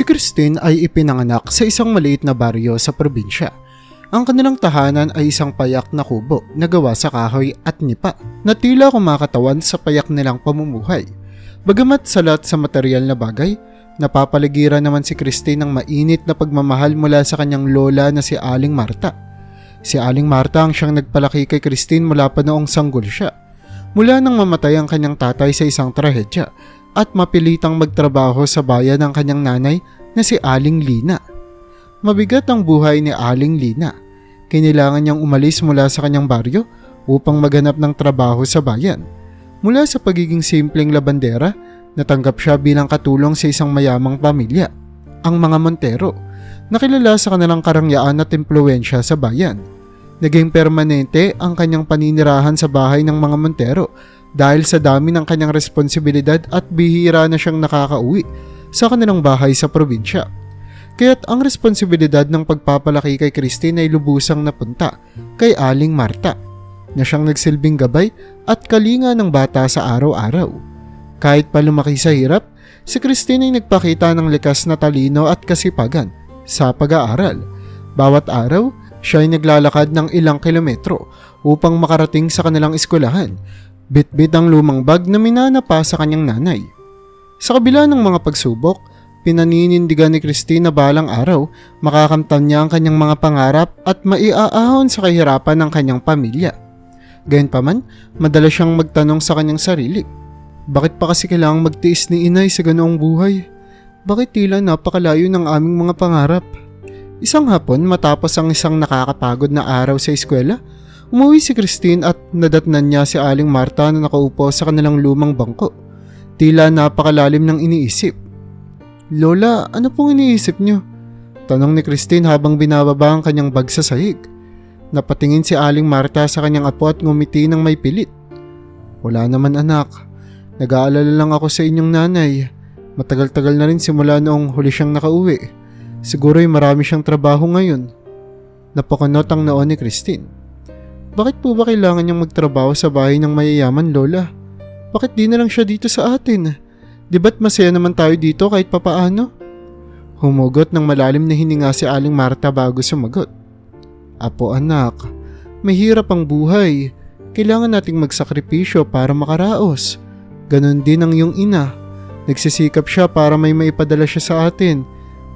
Si Christine ay ipinanganak sa isang maliit na baryo sa probinsya. Ang kanilang tahanan ay isang payak na kubo na gawa sa kahoy at nipa na tila kumakatawan sa payak nilang pamumuhay. Bagamat salat sa material na bagay, napapaligiran naman si Christine ng mainit na pagmamahal mula sa kanyang lola na si Aling Marta. Si Aling Marta ang siyang nagpalaki kay Christine mula pa noong sanggol siya. Mula nang mamatay ang kanyang tatay sa isang trahedya at mapilitang magtrabaho sa bayan ng kanyang nanay na si Aling Lina. Mabigat ang buhay ni Aling Lina. Kinailangan niyang umalis mula sa kanyang baryo upang maghanap ng trabaho sa bayan. Mula sa pagiging simpleng labandera, natanggap siya bilang katulong sa isang mayamang pamilya, ang mga Montero, nakilala sa kanilang karangyaan at impluwensya sa bayan. Naging permanente ang kanyang paninirahan sa bahay ng mga Montero dahil sa dami ng kanyang responsibilidad at bihira na siyang nakakauwi sa kanilang bahay sa probinsya. Kaya't ang responsibilidad ng pagpapalaki kay Christine ay lubusang napunta kay Aling Marta, na siyang nagsilbing gabay at kalinga ng bata sa araw-araw. Kahit pa lumaki sa hirap, si Christine ay nagpakita ng likas na talino at kasipagan sa pag-aaral. Bawat araw, siya ay naglalakad ng ilang kilometro upang makarating sa kanilang eskwelahan. Bit-bit ang lumang bag na minanapa sa kanyang nanay. Sa kabila ng mga pagsubok, pinaninindigan ni Christine na balang araw makakamtan niya ang kanyang mga pangarap at maiaahon sa kahirapan ng kanyang pamilya. Gayunpaman, madalas siyang magtanong sa kanyang sarili, bakit pa kasi kailangang magtiis ni inay sa ganoong buhay? Bakit tila napakalayo ng aming mga pangarap? Isang hapon, matapos ang isang nakakapagod na araw sa eskwela, umuwi si Christine at nadatnan niya si Aling Marta na nakaupo sa kanilang lumang bangko. Tila napakalalim ng iniisip. Lola, ano pong iniisip niyo? Tanong ni Christine habang binababa ang kanyang bag sa sahig. Napatingin si Aling Marta sa kanyang apo at ngumiti ng may pilit. Wala naman anak. Nag-aalala lang ako sa inyong nanay. Matagal-tagal na rin simula noong huli siyang nakauwi. Siguro'y marami siyang trabaho ngayon. Napakunot ang noon ni Christine. Bakit po ba kailangan niyang magtrabaho sa bahay ng mayayaman, Lola? Bakit di na lang siya dito sa atin? Di ba't masaya naman tayo dito kahit papaano? Humugot ng malalim na hininga si Aling Marta bago sumagot. Apo anak, mahirap ang buhay. Kailangan nating magsakripisyo para makaraos. Ganon din ang iyong ina. Nagsisikap siya para may maipadala siya sa atin.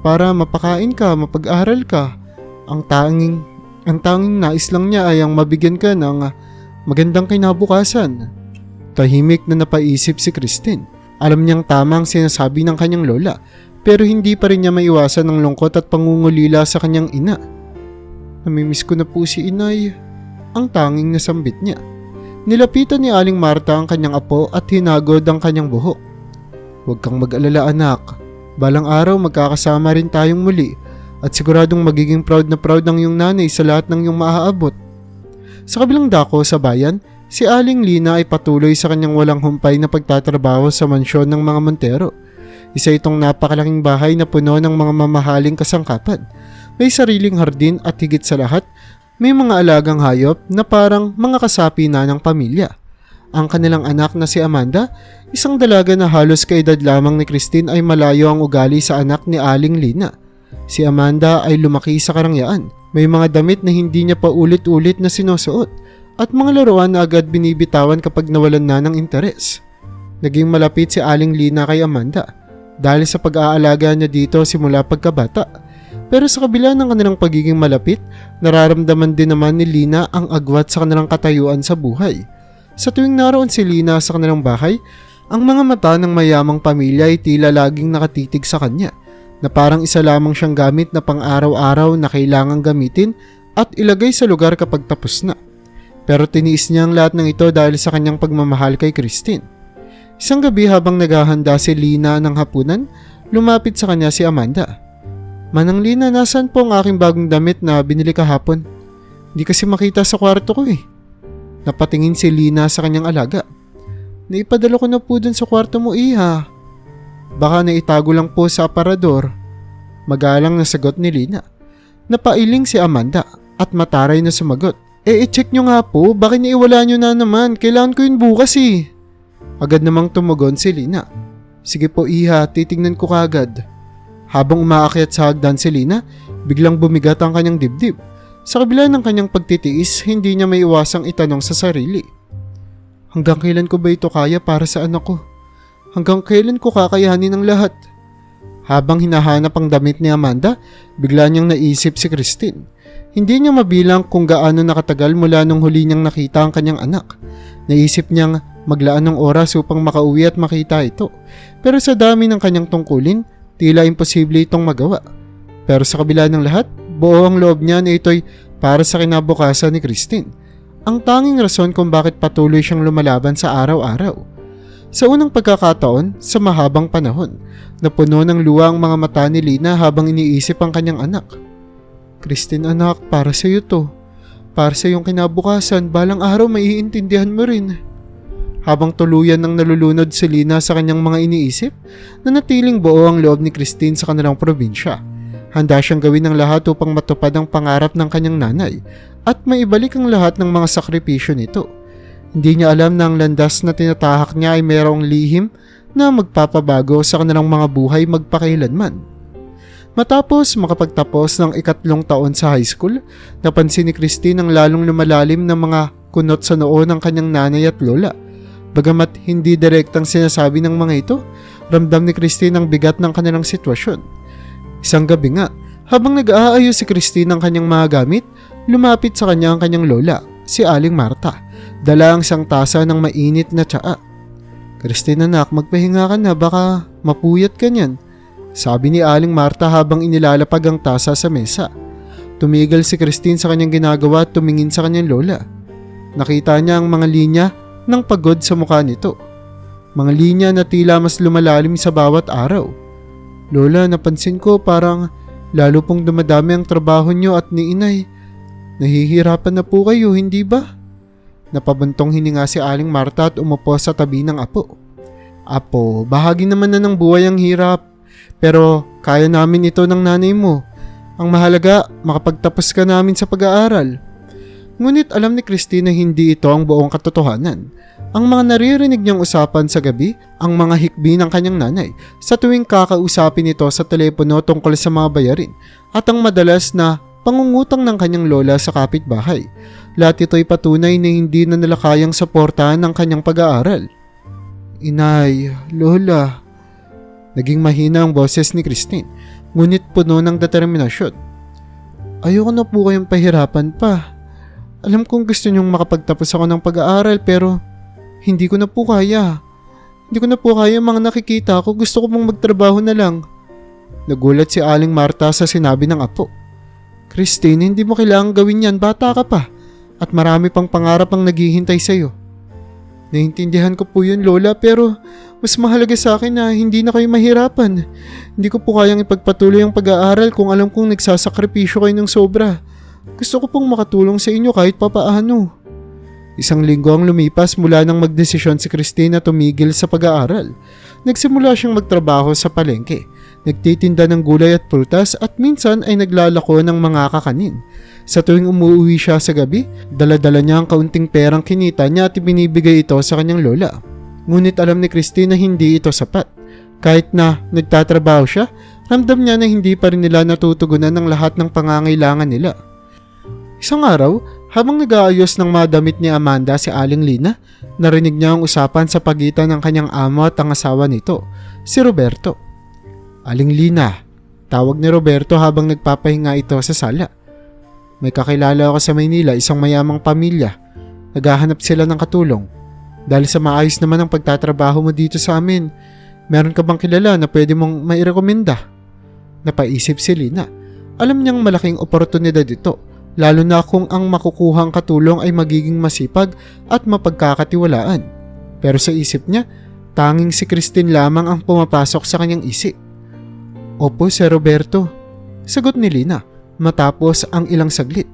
Para mapakain ka, mapag-aral ka. Ang tanging nais lang niya ay ang mabigyan ka ng magandang kinabukasan. Tahimik na napaisip si Christine. Alam niyang tama ang sinasabi ng kanyang lola, pero hindi pa rin niya maiwasan ang lungkot at pangungulila sa kanyang ina. Namimiss ko na po si inay. Ang tanging nasambit niya. Nilapitan ni Aling Marta ang kanyang apo at hinagod ang kanyang buhok. Huwag kang mag-alala anak. Balang araw magkakasama rin tayong muli at siguradong magiging proud ang iyong nanay sa lahat ng iyong maaabot. Sa kabilang dako sa bayan, si Aling Lina ay patuloy sa kanyang walang humpay na pagtatrabaho sa mansyon ng mga Montero. Isa itong napakalaking bahay na puno ng mga mamahaling kasangkapan. May sariling hardin at higit sa lahat, may mga alagang hayop na parang mga kasapi na ng pamilya. Ang kanilang anak na si Amanda, isang dalaga na halos kaedad lamang ni Christine, ay malayo ang ugali sa anak ni Aling Lina. Si Amanda ay lumaki sa karangyaan. May mga damit na hindi niya pa ulit-ulit na sinusuot at mga laruan na agad binibitawan kapag nawalan na ng interes. Naging malapit si Aling Lina kay Amanda dahil sa pag-aalaga niya dito simula pagkabata. Pero sa kabila ng kanilang pagiging malapit, nararamdaman din naman ni Lina ang agwat sa kanilang katayuan sa buhay. Sa tuwing naroon si Lina sa kanilang bahay, ang mga mata ng mayamang pamilya ay tila laging nakatitig sa kanya, na parang isa lamang siyang gamit na pang-araw-araw na kailangang gamitin at ilagay sa lugar kapag tapos na. Pero tiniis niya ang lahat ng ito dahil sa kanyang pagmamahal kay Christine. Isang gabi habang naghahanda si Lina ng hapunan, lumapit sa kanya si Amanda. Manang Lina, nasaan po ang aking bagong damit na binili kahapon? Hindi kasi makita sa kwarto ko eh. Napatingin si Lina sa kanyang alaga. Naipadala ko na po dun sa kwarto mo, iha. Baka naitago lang po sa aparador. Magalang na sagot ni Lina. Napailing si Amanda at mataray na sumagot. I-check nyo nga po, bakit naiwala nyo na naman? Kailangan ko yun bukas eh. Agad namang tumugon si Lina. Sige po iha, titignan ko kagad. Habang umaakyat sa hagdan si Lina, biglang bumigat ang kanyang dibdib. Sa kabila ng kanyang pagtitiis, hindi niya maiwasang itanong sa sarili. Hanggang kailan ko ba ito kaya para sa anak ko? Hanggang kailan ko kakayanin ang lahat? Habang hinahanap ang damit ni Amanda, bigla niyang naisip si Christine. Hindi niya mabilang kung gaano nakatagal mula nung huli niyang nakita ang kanyang anak. Naisip niyang maglaan ng oras upang makauwi at makita ito. Pero sa dami ng kanyang tungkulin, tila imposible itong magawa. Pero sa kabila ng lahat, buo ang loob niya na ito'y para sa kinabukasan ni Christine. Ang tanging rason kung bakit patuloy siyang lumalaban sa araw-araw. Sa unang pagkakataon, sa mahabang panahon, napuno ng luha ang mga mata ni Lina habang iniisip ang kanyang anak. Christine anak, para sa iyo to. Para sa iyong kinabukasan, balang araw maiintindihan mo rin. Habang tuluyan ng nalulunod si Lina sa kanyang mga iniisip, nanatiling buo ang loob ni Christine sa kanilang probinsya. Handa siyang gawin ang lahat upang matupad ang pangarap ng kanyang nanay at maibalik ang lahat ng mga sakripisyo nito. Hindi niya alam na ang landas na tinatahak niya ay mayroong lihim na magpapabago sa kanilang mga buhay magpakailanman. Matapos makapagtapos ng 3 taon sa high school, napansin ni Christine ang lalong lumalalim ng mga kunot sa noo ng kanyang nanay at lola. Bagamat hindi direktang sinasabi ng mga ito, ramdam ni Christine ang bigat ng kanilang sitwasyon. Isang gabi nga, habang nag-aayos si Christine ng kanyang mga gamit, lumapit sa kanya ang kanyang lola, si Aling Marta. Dala ang isang tasa ng mainit na tsaa. Christine anak, magpahinga ka na, baka mapuyat ka niyan, sabi ni Aling Marta habang inilalapag ang tasa sa mesa. Tumigil si Christine sa kanyang ginagawa at tumingin sa kanyang lola. Nakita niya ang mga linya ng pagod sa mukha nito. Mga linya na tila mas lumalalim sa bawat araw. Lola, napansin ko parang lalo pong dumadami ang trabaho niyo at ni inay. Nahihirapan na po kayo, hindi ba? Napabantong hininga si Aling Marta at umupo sa tabi ng apo. Apo, bahagi naman na ng buhay ang hirap. Pero kaya namin ito ng nanay mo. Ang mahalaga, makapagtapos ka namin sa pag-aaral. Ngunit alam ni Christine na hindi ito ang buong katotohanan. Ang mga naririnig niyang usapan sa gabi, ang mga hikbi ng kanyang nanay sa tuwing kakausapin ito sa telepono tungkol sa mga bayarin at ang madalas na pangungutang ng kanyang lola sa kapitbahay. Lahat ito'y patunay na hindi na nila kayang suportahan ang kanyang pag-aaral. Inay, lola. Naging mahina ang boses ni Christine, ngunit puno ng determinasyon. Ayoko na po kayong pahirapan pa. Alam kong gusto niyong makapagtapos ako ng pag-aaral pero hindi ko na po kaya. Hindi ko na po kaya mga nakikita ko. Gusto ko pong magtrabaho na lang. Nagulat si Aling Marta sa sinabi ng apo. Christine, hindi mo kailangang gawin yan. Bata ka pa. At marami pang pangarap ang naghihintay sa'yo. Naintindihan ko po yun, Lola, pero mas mahalaga sa akin na hindi na kayo mahirapan. Hindi ko po kayang ipagpatuloy ang pag-aaral kung alam kong nagsasakripisyo kayo ng sobra. Gusto ko pong makatulong sa inyo kahit papaano. 1 linggo ang lumipas mula nang magdesisyon si Christine na tumigil sa pag-aaral. Nagsimula siyang magtrabaho sa palengke. Nagtitinda ng gulay at prutas at minsan ay naglalako ng mga kakanin. Sa tuwing umuwi siya sa gabi, dala-dala niya ang kaunting perang kinita niya at ibinibigay ito sa kanyang lola. Ngunit alam ni Christine na hindi ito sapat. Kahit na nagtatrabaho siya, ramdam niya na hindi pa rin nila natutugunan ng lahat ng pangangailangan nila. Isang araw, habang nag-aayos ng mga damit ni Amanda si Aling Lina, narinig niya ang usapan sa pagitan ng kanyang amo at ang asawa nito, si Roberto. Aling Lina, tawag ni Roberto habang nagpapahinga ito sa sala. May kakilala ako sa Maynila, isang mayamang pamilya. Naghahanap sila ng katulong. Dahil sa maayos naman ang pagtatrabaho mo dito sa amin, meron ka bang kilala na pwede mong mairekomenda? Napaisip si Lina. Alam niyang malaking oportunidad ito, lalo na kung ang makukuhang katulong ay magiging masipag at mapagkakatiwalaan. Pero sa isip niya, tanging si Christine lamang ang pumapasok sa kanyang isip. Opo, Sir Roberto, sagot ni Lina matapos ang ilang saglit.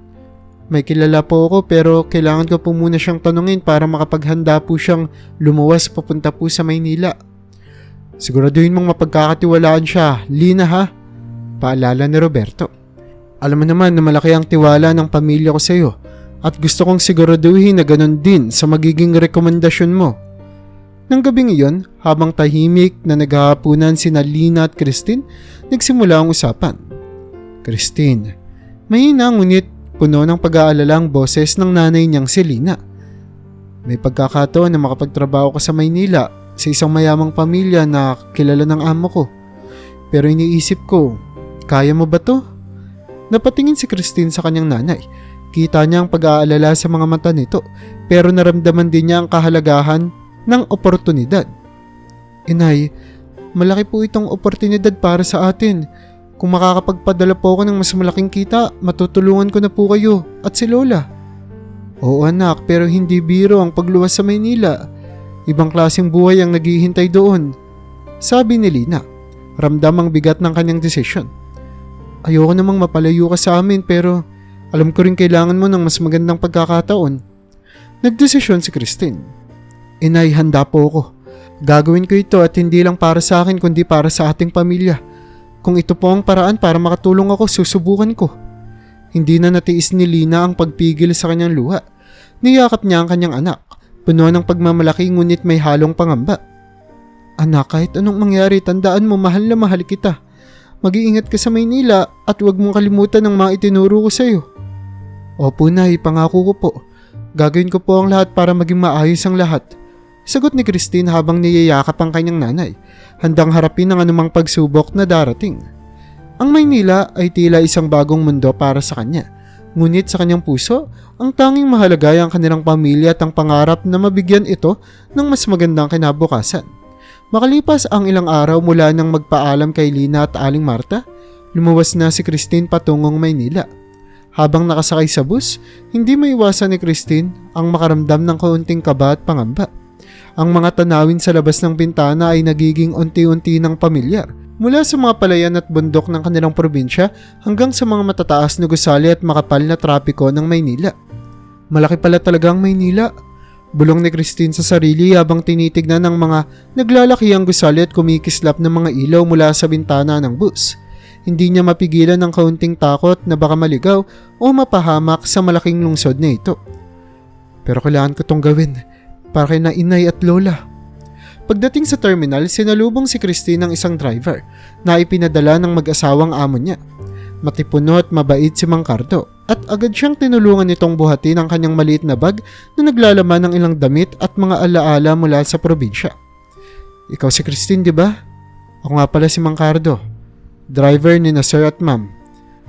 May kilala po ako pero kailangan ko po muna siyang tanungin para makapaghanda po siyang lumuwas papunta po sa Maynila. Siguraduhin mong mapagkakatiwalaan siya, Lina ha? Paalala ni Roberto. Alam mo naman na malaki ang tiwala ng pamilya ko sa iyo at gusto kong siguraduhin na ganun din sa magiging rekomendasyon mo. Nang gabing iyon, habang tahimik na naghahapunan sina Lina at Christine, nagsimula ang usapan. Christine, mahina ngunit puno ng pag-aalala ang boses ng nanay niyang si Lina. May pagkakataon na makapagtrabaho ka sa Maynila sa isang mayamang pamilya na kilala ng amo ko. Pero iniisip ko, kaya mo ba to? Napatingin si Christine sa kanyang nanay. Kita niya ang pag-aalala sa mga mata nito, pero naramdaman din niya ang kahalagahan ng oportunidad. Inay, malaki po itong oportunidad para sa atin. Kung makakapagpadala po ako ng mas malaking kita, matutulungan ko na po kayo at si Lola. Oo anak, pero hindi biro ang pagluwas sa Maynila. Ibang klaseng buhay ang naghihintay doon, sabi ni Lina. Ramdam ang bigat ng kanyang desisyon. Ayoko namang mapalayo ka sa amin pero alam ko rin kailangan mo ng mas magandang pagkakataon. Nagdesisyon si Christine. Inay, handa po ako. Gagawin ko ito at hindi lang para sa akin kundi para sa ating pamilya. Kung ito po ang paraan para makatulong ako, susubukan ko. Hindi na natiis ni Lina ang pagpigil sa kanyang luha. Niyakap niya ang kanyang anak. Puno ng pagmamalaki ngunit may halong pangamba. Anak, kahit anong mangyari, tandaan mo mahal na mahal kita. Mag-iingat ka sa Maynila at huwag mong kalimutan ang mga itinuro ko sa iyo. Opo Nay, pangako ko po. Gagawin ko po ang lahat para maging maayos ang lahat. Sagot ni Christine habang niyayakap ang kanyang nanay, handang harapin ang anumang pagsubok na darating. Ang Maynila ay tila isang bagong mundo para sa kanya. Ngunit sa kanyang puso, ang tanging mahalaga ay ang kanilang pamilya at ang pangarap na mabigyan ito ng mas magandang kinabukasan. Makalipas ang ilang araw mula nang magpaalam kay Lina at Aling Marta, lumuwas na si Christine patungong Maynila. Habang nakasakay sa bus, hindi maiwasan ni Christine ang makaramdam ng kaunting kaba at pangamba. Ang mga tanawin sa labas ng bintana ay nagiging unti-unti ng pamilyar, mula sa mga palayan at bundok ng kanilang probinsya hanggang sa mga matataas na gusali at makapal na trapiko ng Maynila. Malaki pala talaga ang Maynila. Bulong ni Christine sa sarili habang tinitignan ng mga naglalakihang gusali at kumikislap ng mga ilaw mula sa bintana ng bus. Hindi niya mapigilan ang kaunting takot na baka maligaw o mapahamak sa malaking lungsod na ito. Pero kailangan ko tong gawin para kay na inay at lola. Pagdating sa terminal, sinalubong si Christine ng isang driver na ipinadala ng mag-asawang amo niya. Matipuno at mabait si Mang Cardo at agad siyang tinulungan nitong buhatin ang kanyang maliit na bag na naglalaman ng ilang damit at mga alaala mula sa probinsya. Ikaw si Christine, di ba? Ako nga pala si Mang Cardo, driver ni na sir at ma'am.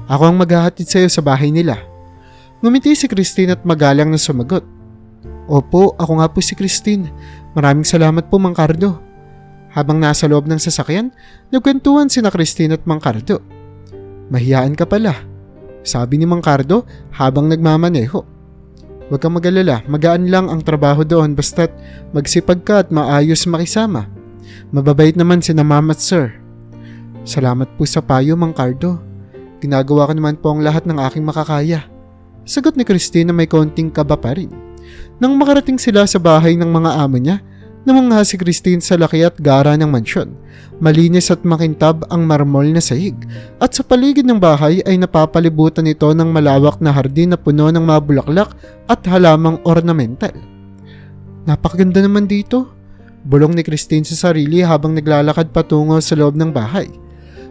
Ako ang maghahatid sa iyo sa bahay nila. Ngumiti si Christine at magalang na sumagot. Opo, ako nga po si Christine. Maraming salamat po Mang Cardo. Habang nasa loob ng sasakyan, nagkwentuhan sina Christine at Mang Cardo. Mahiyaan ka pala, sabi ni Mang Cardo habang nagmamaneho. Huwag kang mag-alala, magaan lang ang trabaho doon basta't magsipag ka at maayos makisama. Mababait naman sina ma'am at sir. Salamat po sa payo Mang Cardo. Ginagawa ko naman po ang lahat ng aking makakaya. Sagot ni Christine na may konting kaba pa rin. Nang makarating sila sa bahay ng mga amo niya, namangha si Christine sa laki at gara ng mansyon. Malinis at makintab ang marmol na sahig at sa paligid ng bahay ay napapalibutan ito ng malawak na hardin na puno ng mga bulaklak at halamang ornamental. Napakaganda naman dito, bulong ni Christine sa sarili habang naglalakad patungo sa loob ng bahay.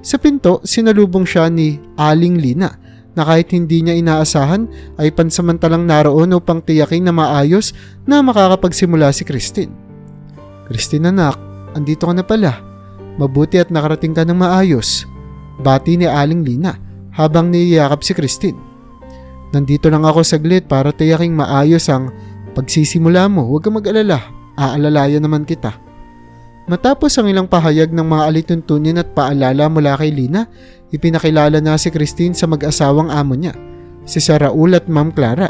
Sa pinto, sinalubong siya ni Aling Lina na kahit hindi niya inaasahan ay pansamantalang naroon upang tiyakin na maayos na makakapagsimula si Christine. Christine anak, andito ka na pala. Mabuti at nakarating ka ng maayos. Bati ni Aling Lina habang niyayakap si Christine. Nandito lang ako saglit para tiyaking maayos ang pagsisimula mo. Huwag kang mag-alala. Aalalayan naman kita. Matapos ang ilang pahayag ng mga alituntunin at paalala mula kay Lina, ipinakilala na si Christine sa mag-asawang amo niya, si Sir Raul at Ma'am Clara.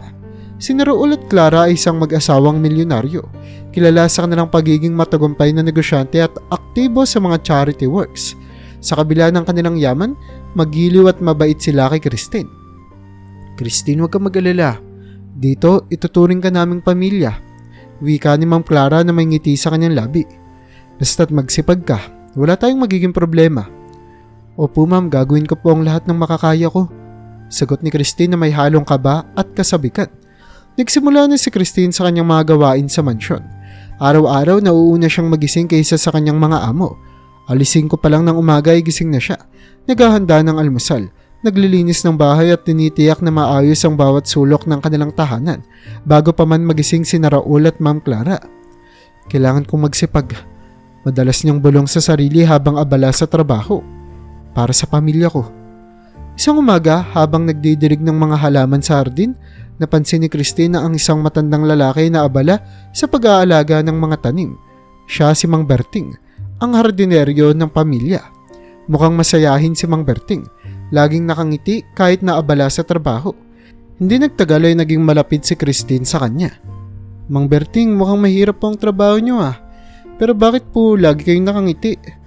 Si Raul at Clara ay isang mag-asawang milyonaryo, kilala sa kanilang pagiging matagumpay na negosyante at aktibo sa mga charity works. Sa kabila ng kanilang yaman, magiliw at mabait sila kay Christine. Christine, huwag kang mag-alala. Dito, ituturing ka naming pamilya. Wika ni Ma'am Clara na may ngiti sa kanyang labi. Basta't magsipag ka, wala tayong magiging problema. Opo ma'am, gagawin ko po ang lahat ng makakaya ko. Sagot ni Christine na may halong kaba at kasabikan. Nagsimula na si Christine sa kanyang mga gawain sa mansyon. Araw-araw nauuna siyang magising kaysa sa kanyang mga amo. Alising ko pa lang ng umaga ay gising na siya. Naghahanda ng almusal, naglilinis ng bahay at tinitiyak na maayos ang bawat sulok ng kanilang tahanan bago pa man magising si Raul at Ma'am Clara. Kailangan kong magsipag. Madalas niyang bulong sa sarili habang abala sa trabaho. Para sa pamilya ko. Isang umaga habang nagdidilig ng mga halaman sa hardin, napansin ni Christine na ang isang matandang lalaki na abala sa pag-aalaga ng mga tanim. Siya si Mang Berting, ang hardineryo ng pamilya. Mukhang masayahin si Mang Berting, laging nakangiti kahit na abala sa trabaho. Hindi nagtagal ay naging malapit si Christine sa kanya. Mang Berting, mukhang mahirap po ang trabaho niyo Pero bakit po lagi kayong nakangiti?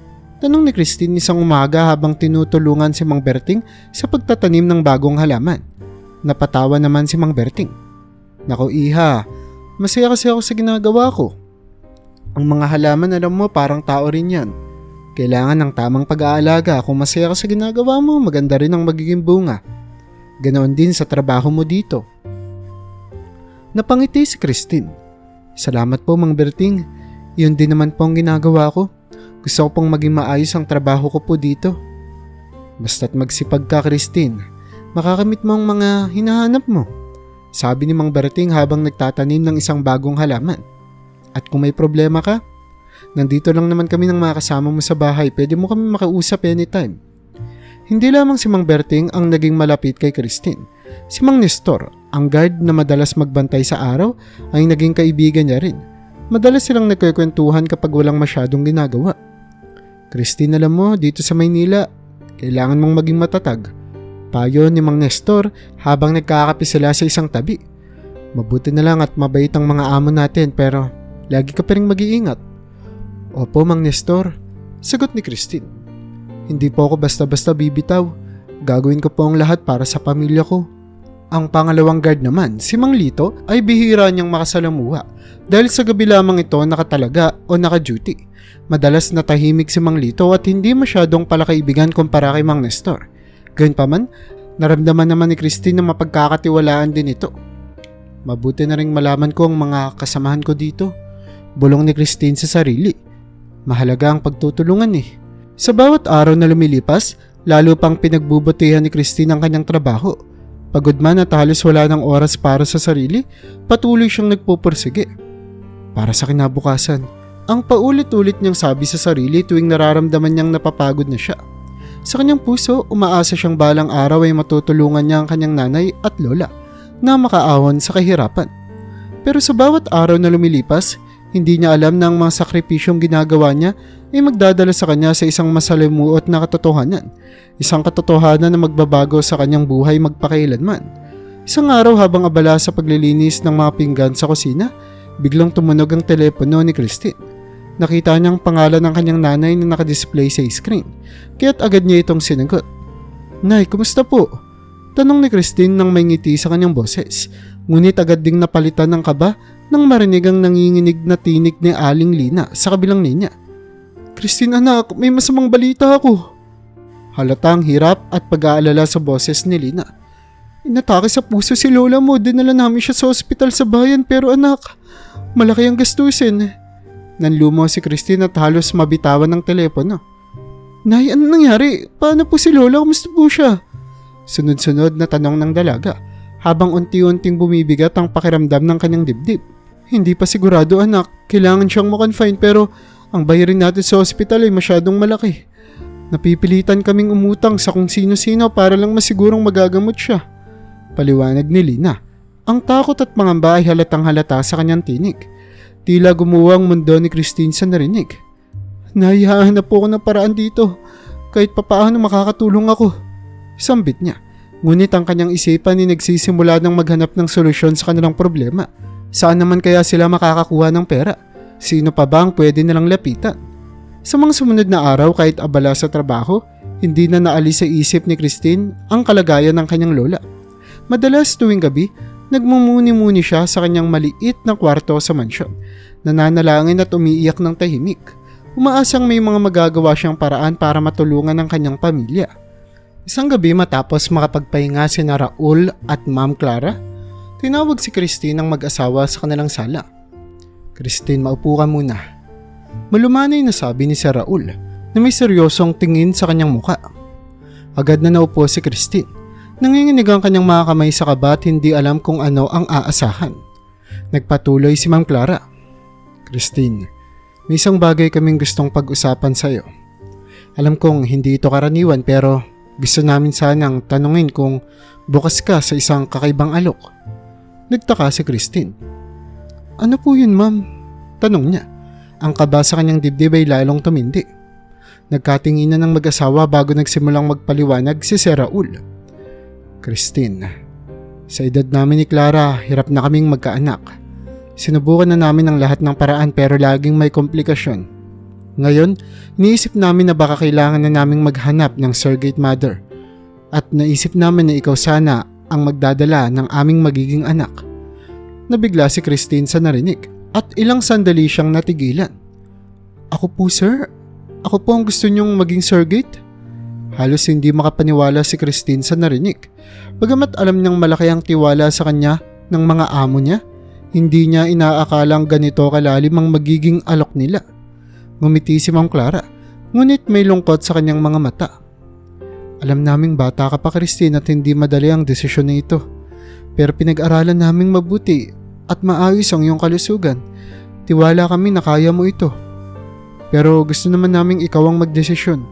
Tanong ni Christine isang umaga habang tinutulungan si Mang Berting sa pagtatanim ng bagong halaman. Napatawa naman si Mang Berting. Naku iha, masaya kasi ako sa ginagawa ko. Ang mga halaman alam mo parang tao rin yan. Kailangan ng tamang pag-aalaga. Kung masaya ka sa ginagawa mo, maganda rin ang magiging bunga. Ganoon din sa trabaho mo dito. Napangiti si Christine. Salamat po Mang Berting. Yun din naman po ang ginagawa ko. Gusto ko pong maging maayos ang trabaho ko po dito. Basta't magsipag ka Christine. Makakamit mo ang mga hinahanap mo. Sabi ni Mang Berting habang nagtatanim ng isang bagong halaman. At kung may problema ka, nandito lang naman kami ng mga kasama mo sa bahay. Pwede mo kami makausap anytime. Hindi lamang si Mang Berting ang naging malapit kay Christine. Si Mang Nestor, ang guard na madalas magbantay sa araw, ay naging kaibigan niya rin. Madalas silang nagkukwentuhan kapag walang masyadong ginagawa. Christine, alam mo, dito sa Maynila, kailangan mong maging matatag. Payo ni Mang Nestor habang nagkakape sila sa isang tabi. Mabuti na lang at mabait ang mga amo natin pero lagi ka pa ring mag-iingat. Opo Mang Nestor, sagot ni Christine. Hindi po ako basta-basta bibitaw. Gagawin ko po ang lahat para sa pamilya ko. Ang pangalawang guard naman, si Mang Lito, ay bihira niyang makasalamuha dahil sa gabi lamang ito nakatalaga o naka-duty. Madalas natahimik si Mang Lito at hindi masyadong palakaibigan kumpara kay Mang Nestor. Gayunpaman, naramdaman naman ni Christine na mapagkakatiwalaan din ito. Mabuti na ring malaman ko ang mga kasamahan ko dito. Bulong ni Christine sa sarili. Mahalaga ang pagtutulungan Sa bawat araw na lumilipas, lalo pang pinagbubutihan ni Christine ang kanyang trabaho. Pagod man at halos wala ng oras para sa sarili, patuloy siyang nagpupursige. Para sa kinabukasan, ang paulit-ulit niyang sabi sa sarili tuwing nararamdaman niyang napapagod na siya. Sa kanyang puso, umaasa siyang balang araw ay matutulungan niya ang kanyang nanay at lola na makaahon sa kahirapan. Pero sa bawat araw na lumilipas, hindi niya alam na ang mga sakripisyong ginagawa niya ay magdadala sa kanya sa isang masalimuot na katotohanan. Isang katotohanan na magbabago sa kanyang buhay magpakailanman. Isang araw habang abala sa paglilinis ng mga pinggan sa kusina, biglang tumunog ang telepono ni Christine. Nakita niya ang pangalan ng kanyang nanay na nakadisplay sa screen, kaya't agad niya itong sinagot. Nay, kumusta po? Tanong ni Christine nang may ngiti sa kanyang boses, ngunit agad ding napalitan ng kaba nang marinig ang nanginginig na tinig ni Aling Lina sa kabilang linya. Christine anak, may masamang balita ako. Halatang hirap at pag-aalala sa boses ni Lina. Inatake sa puso si lola mo, dinala namin siya sa ospital sa bayan pero anak, malaki ang gastusin. Nanlumo si Christine at halos mabitawan ng telepono. Nay, ano nangyari? Paano po si lola? Kumusta po siya? Sunod-sunod na tanong ng dalaga habang unti-unting bumibigat ang pakiramdam ng kanyang dibdib. Hindi pa sigurado anak, kailangan siyang makonfine pero ang bayarin natin sa ospital ay masyadong malaki. Napipilitan kaming umutang sa kung sino-sino para lang masigurong magagamot siya. Paliwanag ni Lina. Ang takot at pangamba ay halatang halata sa kanyang tinig. Tila gumawa ang mundo ni Christine sa narinig. Nahihahanap po ako ng paraan dito. Kahit papaano makakatulong ako. Sambit niya. Ngunit ang kanyang isipan ay nagsisimula ng maghanap ng solusyon sa kanilang problema. Saan naman kaya sila makakakuha ng pera? Sino pa ba ang pwede nilang lapitan? Sa mga sumunod na araw kahit abala sa trabaho, hindi na naalis sa isip ni Christine ang kalagayan ng kanyang lola. Madalas tuwing gabi, nagmumuni-muni siya sa kanyang maliit na kwarto sa mansyon, nananalangin at umiiyak ng tahimik. Umaasang may mga magagawa siyang paraan para matulungan ang kanyang pamilya. Isang gabi matapos makapagpahinga sina Raul at Ma'am Clara, tinawag si Christine ang mag-asawa sa kanilang sala. Christine, maupo ka muna. Malumanay na sabi ni Sir Raul na may seryosong tingin sa kanyang muka. Agad na naupo si Christine. Nanginginig ang kanyang mga kamay sa kaba at hindi alam kung ano ang aasahan. Nagpatuloy si Ma'am Clara. Christine, may isang bagay kaming gustong pag-usapan sa'yo. Alam kong hindi ito karaniwan pero gusto namin sanang tanungin kung bukas ka sa isang kakaibang alok. Nagtaka si Christine. Ano po yun, ma'am? Tanong niya. Ang kaba sa kanyang dibdib ay lalong tumindi. Nagkatinginan ng mag-asawa bago nagsimulang magpaliwanag si Sir Raul. Christine, sa edad namin ni Clara, hirap na kaming magkaanak. Sinubukan na namin ang lahat ng paraan pero laging may komplikasyon. Ngayon, iniisip namin na baka kailangan na naming maghanap ng surrogate mother. At naisip namin na ikaw sana ang magdadala ng aming magiging anak. Nabigla si Christine sa narinig at ilang sandali siyang natigilan. Ako po, sir? Ako po ang gusto niyong maging surrogate? Halos hindi makapaniwala si Christine sa narinig. Bagamat alam niyang malaki ang tiwala sa kanya ng mga amo niya, hindi niya inaakalang ganito kalalim ang magiging alok nila. Ngumiti si Ma'am Clara, ngunit may lungkot sa kanyang mga mata. Alam naming bata ka pa, Christine, at hindi madali ang desisyon na ito. Pero pinag-aralan naming mabuti at maayos ang iyong kalusugan. Tiwala kami na kaya mo ito. Pero gusto naman naming ikaw ang magdesisyon.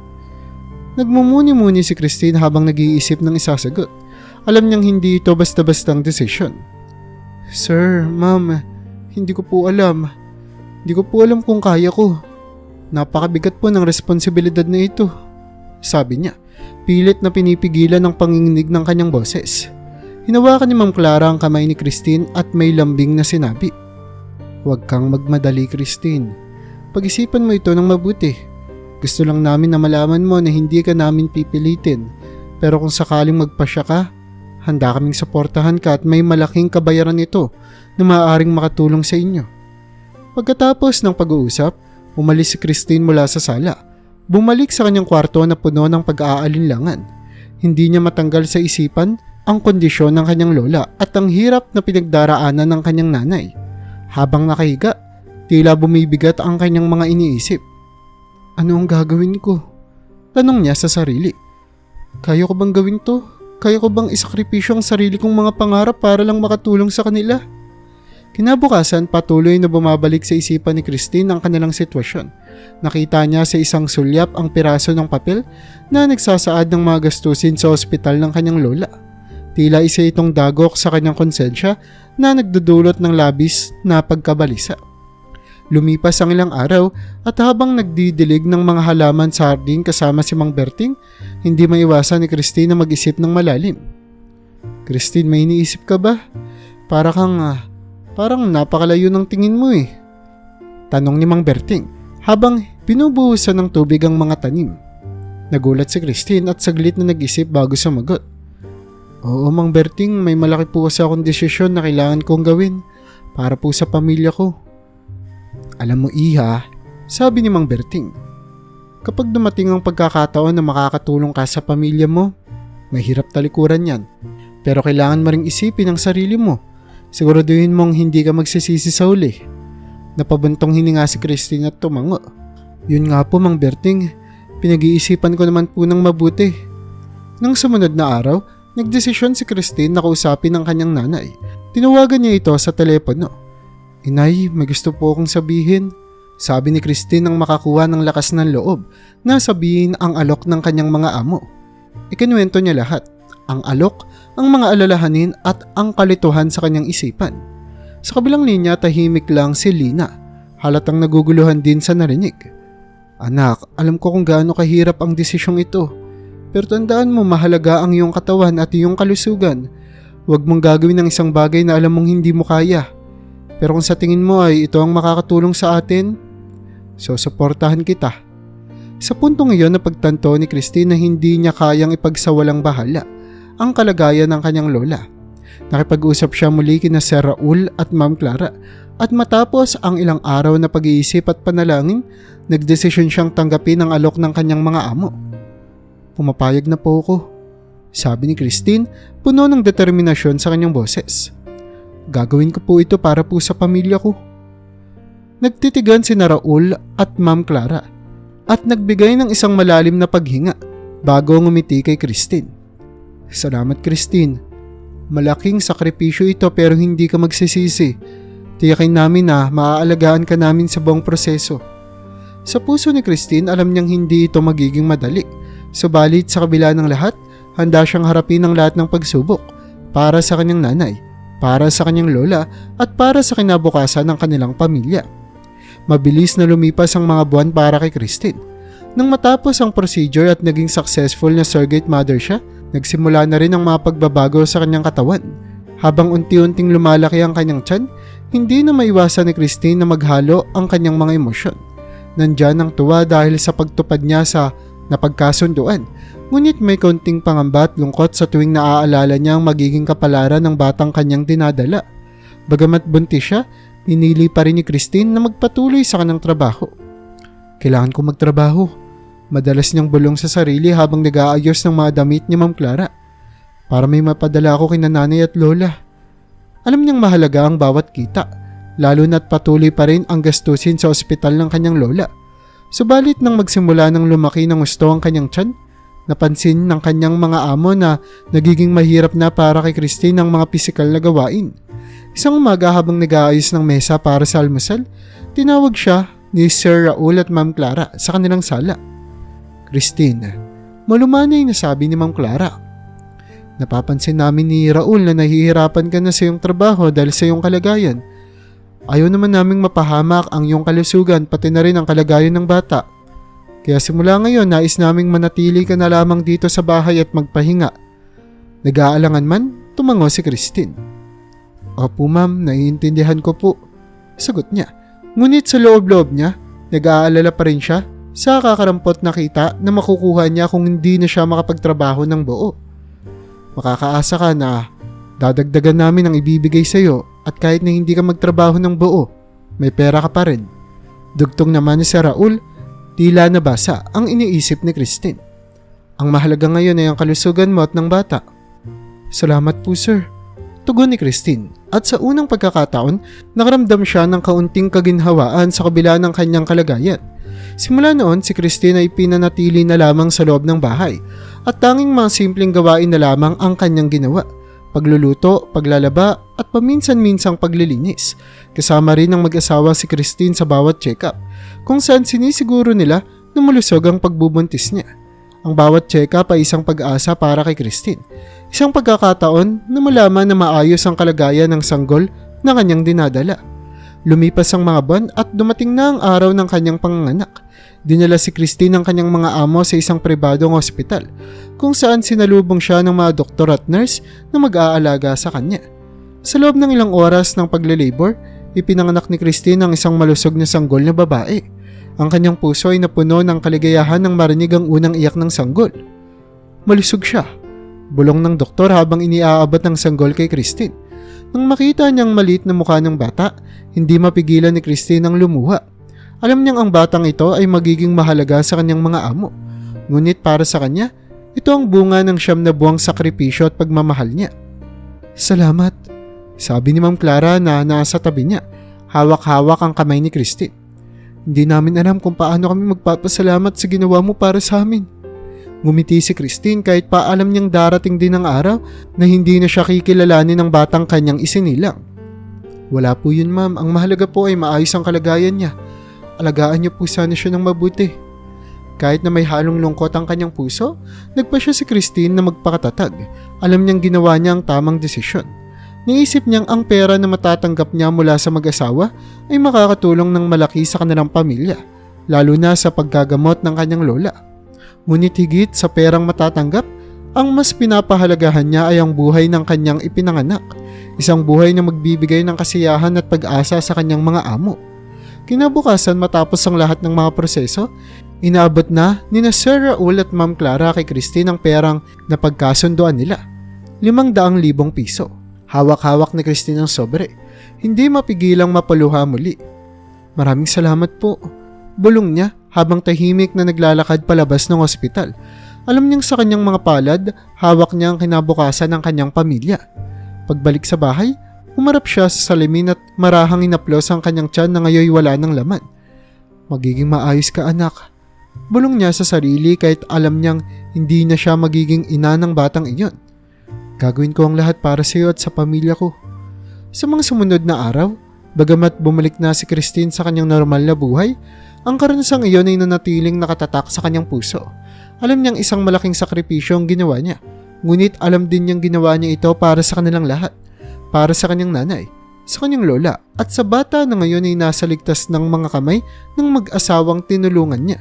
Nagmumuni-muni si Christine habang nag-iisip ng isasagot. Alam niyang hindi ito basta-bastang desisyon. Sir, ma'am, hindi ko po alam. Hindi ko po alam kung kaya ko. Napakabigat po ng responsibilidad na ito, sabi niya, pilit na pinipigilan ng panginginig ng kanyang boses. Hinawakan ni Ma'am Clara ang kamay ni Christine at may lambing na sinabi, Huwag kang magmadali, Christine. Pag-isipan mo ito ng mabuti. Gusto lang namin na malaman mo na hindi ka namin pipilitin. Pero kung sakaling magpasya ka, handa kaming suportahan ka at may malaking kabayaran ito na maaaring makatulong sa inyo. Pagkatapos ng pag-uusap, umalis si Christine mula sa sala. Bumalik sa kanyang kwarto na puno ng pag-aalinlangan. Hindi niya matanggal sa isipan ang kondisyon ng kanyang lola at ang hirap na pinagdaraanan ng kanyang nanay. Habang nakahiga, tila bumibigat ang kanyang mga iniisip. Ano ang gagawin ko? Tanong niya sa sarili. Kaya ko bang gawin to? Kaya ko bang isakripisyo ang sarili kong mga pangarap para lang makatulong sa kanila? Kinabukasan, patuloy na bumabalik sa isipan ni Christine ang kanilang sitwasyon. Nakita niya sa isang sulyap ang piraso ng papel na nagsasaad ng mga gastusin sa ospital ng kanyang lola. Tila isa itong dagok sa kanyang konsensya na nagdudulot ng labis na pagkabalisa. Lumipas ang ilang araw at habang nagdidilig ng mga halaman sa hardin kasama si Mang Berting, hindi maiwasan ni Christine na mag-isip ng malalim. Christine, may iniisip ka ba? Parang napakalayo ng tingin mo eh. Tanong ni Mang Berting habang binubuhusan ng tubig ang mga tanim. Nagulat si Christine at saglit na nag-isip bago sumagot. Oo, Mang Berting, may malaki po kasi akong desisyon na kailangan kong gawin para po sa pamilya ko. Alam mo, Iha, sabi ni Mang Berting, kapag dumating ang pagkakataon na makakatulong ka sa pamilya mo, mahirap talikuran yan. Pero kailangan mo ring isipin ang sarili mo. Siguraduhin mong hindi ka magsisisi sa huli. Napabuntong hininga si Christine at tumango. Yun nga po, Mang Berting, pinag-iisipan ko naman po ng mabuti. Nang sumunod na araw, nagdesisyon si Christine na kausapin ang kanyang nanay. Tinawagan niya ito sa telepono. Inay, may gusto po akong sabihin. Sabi ni Christine nang makakuha ng lakas ng loob na sabihin ang alok ng kanyang mga amo. Ikinuwento niya lahat. Ang alok, ang mga alalahanin at ang kalituhan sa kanyang isipan. Sa kabilang linya, tahimik lang si Lina. Halatang naguguluhan din sa narinig. Anak, alam ko kung gaano kahirap ang desisyong ito. Pero tandaan mo, mahalaga ang iyong katawan at iyong kalusugan. Huwag mong gagawin ng isang bagay na alam mong hindi mo kaya. Pero kung sa tingin mo ay ito ang makakatulong sa atin, so suportahan kita. Sa puntong iyon, napagtanto ni Christine na hindi niya kayang ipagsawalang bahala ang kalagayan ng kanyang lola. Nakipag-usap siya muli kina Sir Raul at Ma'am Clara at matapos ang ilang araw na pag-iisip at panalangin, nagdesisyon siyang tanggapin ang alok ng kanyang mga amo. Pumapayag na po ako, sabi ni Christine, puno ng determinasyon sa kanyang boses. Gagawin ko po ito para po sa pamilya ko. nagtitigan si Raul at Ma'am Clara at nagbigay ng isang malalim na paghinga bago ngumiti kay Christine. Salamat Christine. Malaking sakripisyo ito pero hindi ka magsisisi. Tiyakin namin na maaalagaan ka namin sa buong proseso. Sa puso ni Christine, alam niyang hindi ito magiging madali. Subalit sa kabila ng lahat, handa siyang harapin ang lahat ng pagsubok para sa kanyang nanay, para sa kanyang lola at para sa kinabukasan ng kanilang pamilya. Mabilis na lumipas ang mga buwan para kay Christine. Nang matapos ang procedure at naging successful na surrogate mother siya, nagsimula na rin ang mga pagbabago sa kanyang katawan. Habang unti-unting lumalaki ang kanyang tiyan, hindi na maiwasan ni Christine na maghalo ang kanyang mga emosyon. Nandyan ang tuwa dahil sa pagtupad niya sa napagkasunduan, ngunit may konting pangamba at lungkot sa tuwing naaalala niya ang magiging kapalaran ng batang kanyang dinadala. Bagamat buntis siya, pinili pa rin ni Christine na magpatuloy sa kanyang trabaho. Kailangan ko magtrabaho. Madalas niyang bulong sa sarili habang nag-aayos ng mga damit ni Ma'am Clara para may mapadala ako kina nanay at lola. Alam niyang mahalaga ang bawat kita, lalo na't patuloy pa rin ang gastusin sa ospital ng kanyang lola. Subalit nang magsimula ng lumaki ng gusto ang kanyang tiyan, napansin ng kanyang mga amo na nagiging mahirap na para kay Christine ang mga pisikal na gawain. Isang umaga habang nag-aayos ng mesa para sa almusal, tinawag siya ni Sir Raul at Ma'am Clara sa kanilang sala. Christine, malumanay na sabi ni Ma'am Clara. Napapansin namin ni Raul na nahihirapan ka na sa iyong trabaho dahil sa iyong kalagayan. Ayaw naman naming mapahamak ang iyong kalusugan pati na rin ang kalagayan ng bata. Kaya simula ngayon nais naming manatili ka na lamang dito sa bahay at magpahinga. Nag-aalangan man, tumango si Christine. Opo ma'am, naiintindihan ko po. Sagot niya. Ngunit sa loob-loob niya, nag-aalala pa rin siya sa kakarampot na kita na makukuha niya kung hindi na siya makapagtrabaho ng buo. Makakaasa ka na dadagdagan namin ang ibibigay sa iyo at kahit na hindi ka magtrabaho ng buo, may pera ka pa rin. Dugtong naman ni Sir Raul, tila nabasa ang iniisip ni Christine. Ang mahalaga ngayon ay ang kalusugan mo at ng bata. Salamat po sir. Tugon ni Christine at sa unang pagkakataon, nakaramdam siya ng kaunting kaginhawaan sa kabila ng kanyang kalagayan. Simula noon, si Christine ay pinanatili na lamang sa loob ng bahay at tanging mga simpleng gawain na lamang ang kanyang ginawa. Pagluluto, paglalaba at paminsan-minsang paglilinis. Kasama rin ng mag-asawa si Christine sa bawat check-up kung saan sinisiguro nila na malusog ang pagbubuntis niya. Ang bawat check-up ay isang pag-asa para kay Christine. Isang pagkakataon na malaman na maayos ang kalagayan ng sanggol na kanyang dinadala. Lumipas ang mga buwan at dumating na ang araw ng kanyang panganganak. Dinala si Christine ng kanyang mga amo sa isang pribadong ospital kung saan sinalubong siya ng mga doktor at nurse na mag-aalaga sa kanya. Sa loob ng ilang oras ng pagle-labor, ipinanganak ni Christine ang isang malusog na sanggol na babae. Ang kanyang puso ay napuno ng kaligayahan nang marinig ang unang iyak ng sanggol. Malusog siya, bulong ng doktor habang iniaabot ng sanggol kay Christine. Nang makita niyang maliit na mukha ng bata, hindi mapigilan ni Christine ang lumuha. Alam niyang ang batang ito ay magiging mahalaga sa kanyang mga amo. Ngunit para sa kanya, ito ang bunga ng 9 na buwang sakripisyo at pagmamahal niya. Salamat, sabi ni Ma'am Clara na nasa tabi niya. Hawak-hawak ang kamay ni Christine. Hindi namin alam kung paano kami magpapasalamat sa ginawa mo para sa amin. Ngumiti si Christine kahit pa alam niyang darating din ang araw na hindi na siya kikilalanin ng batang kanyang isinilang. Wala po yun ma'am, ang mahalaga po ay maayos ang kalagayan niya. Alagaan niyo po sana siya ng mabuti. Kahit na may halong lungkot ang kanyang puso, nagpa siya si Christine na magpakatatag. Alam niyang ginawa niya ang tamang desisyon. Naisip niyang ang pera na matatanggap niya mula sa mag-asawa ay makakatulong ng malaki sa kanilang pamilya, lalo na sa paggagamot ng kanyang lola. Ngunit higit sa perang matatanggap, ang mas pinapahalagahan niya ay ang buhay ng kanyang ipinanganak, isang buhay na magbibigay ng kasiyahan at pag-asa sa kanyang mga amo. Kinabukasan matapos ang lahat ng mga proseso, inaabot na ni Sir Raul at Ma'am Clara kay Christine ang perang na pagkasunduan nila, 500,000 piso. Hawak-hawak ni Christine ang sobre, hindi mapigilang mapaluha muli. Maraming salamat po, bulong niya habang tahimik na naglalakad palabas ng ospital. Alam niyang sa kanyang mga palad, hawak niya ang kinabukasan ng kanyang pamilya. Pagbalik sa bahay, Humarap siya sa salamin at marahang inaplos ang kanyang tiyan na ngayon wala ng laman. Magiging maayos ka, anak. Bulong niya sa sarili kahit alam niyang hindi na siya magiging ina ng batang iyon. Gagawin ko ang lahat para sa iyo at sa pamilya ko. Sa mga sumunod na araw, bagamat bumalik na si Christine sa kanyang normal na buhay, ang karanasang iyon ay nanatiling nakatatak sa kanyang puso. Alam niyang isang malaking sakripisyo ang ginawa niya, ngunit alam din niyang ginawa niya ito para sa kanilang lahat, para sa kanyang nanay, sa kanyang lola, at sa bata na ngayon ay nasa ligtas ng mga kamay ng mag-asawang tinulungan niya.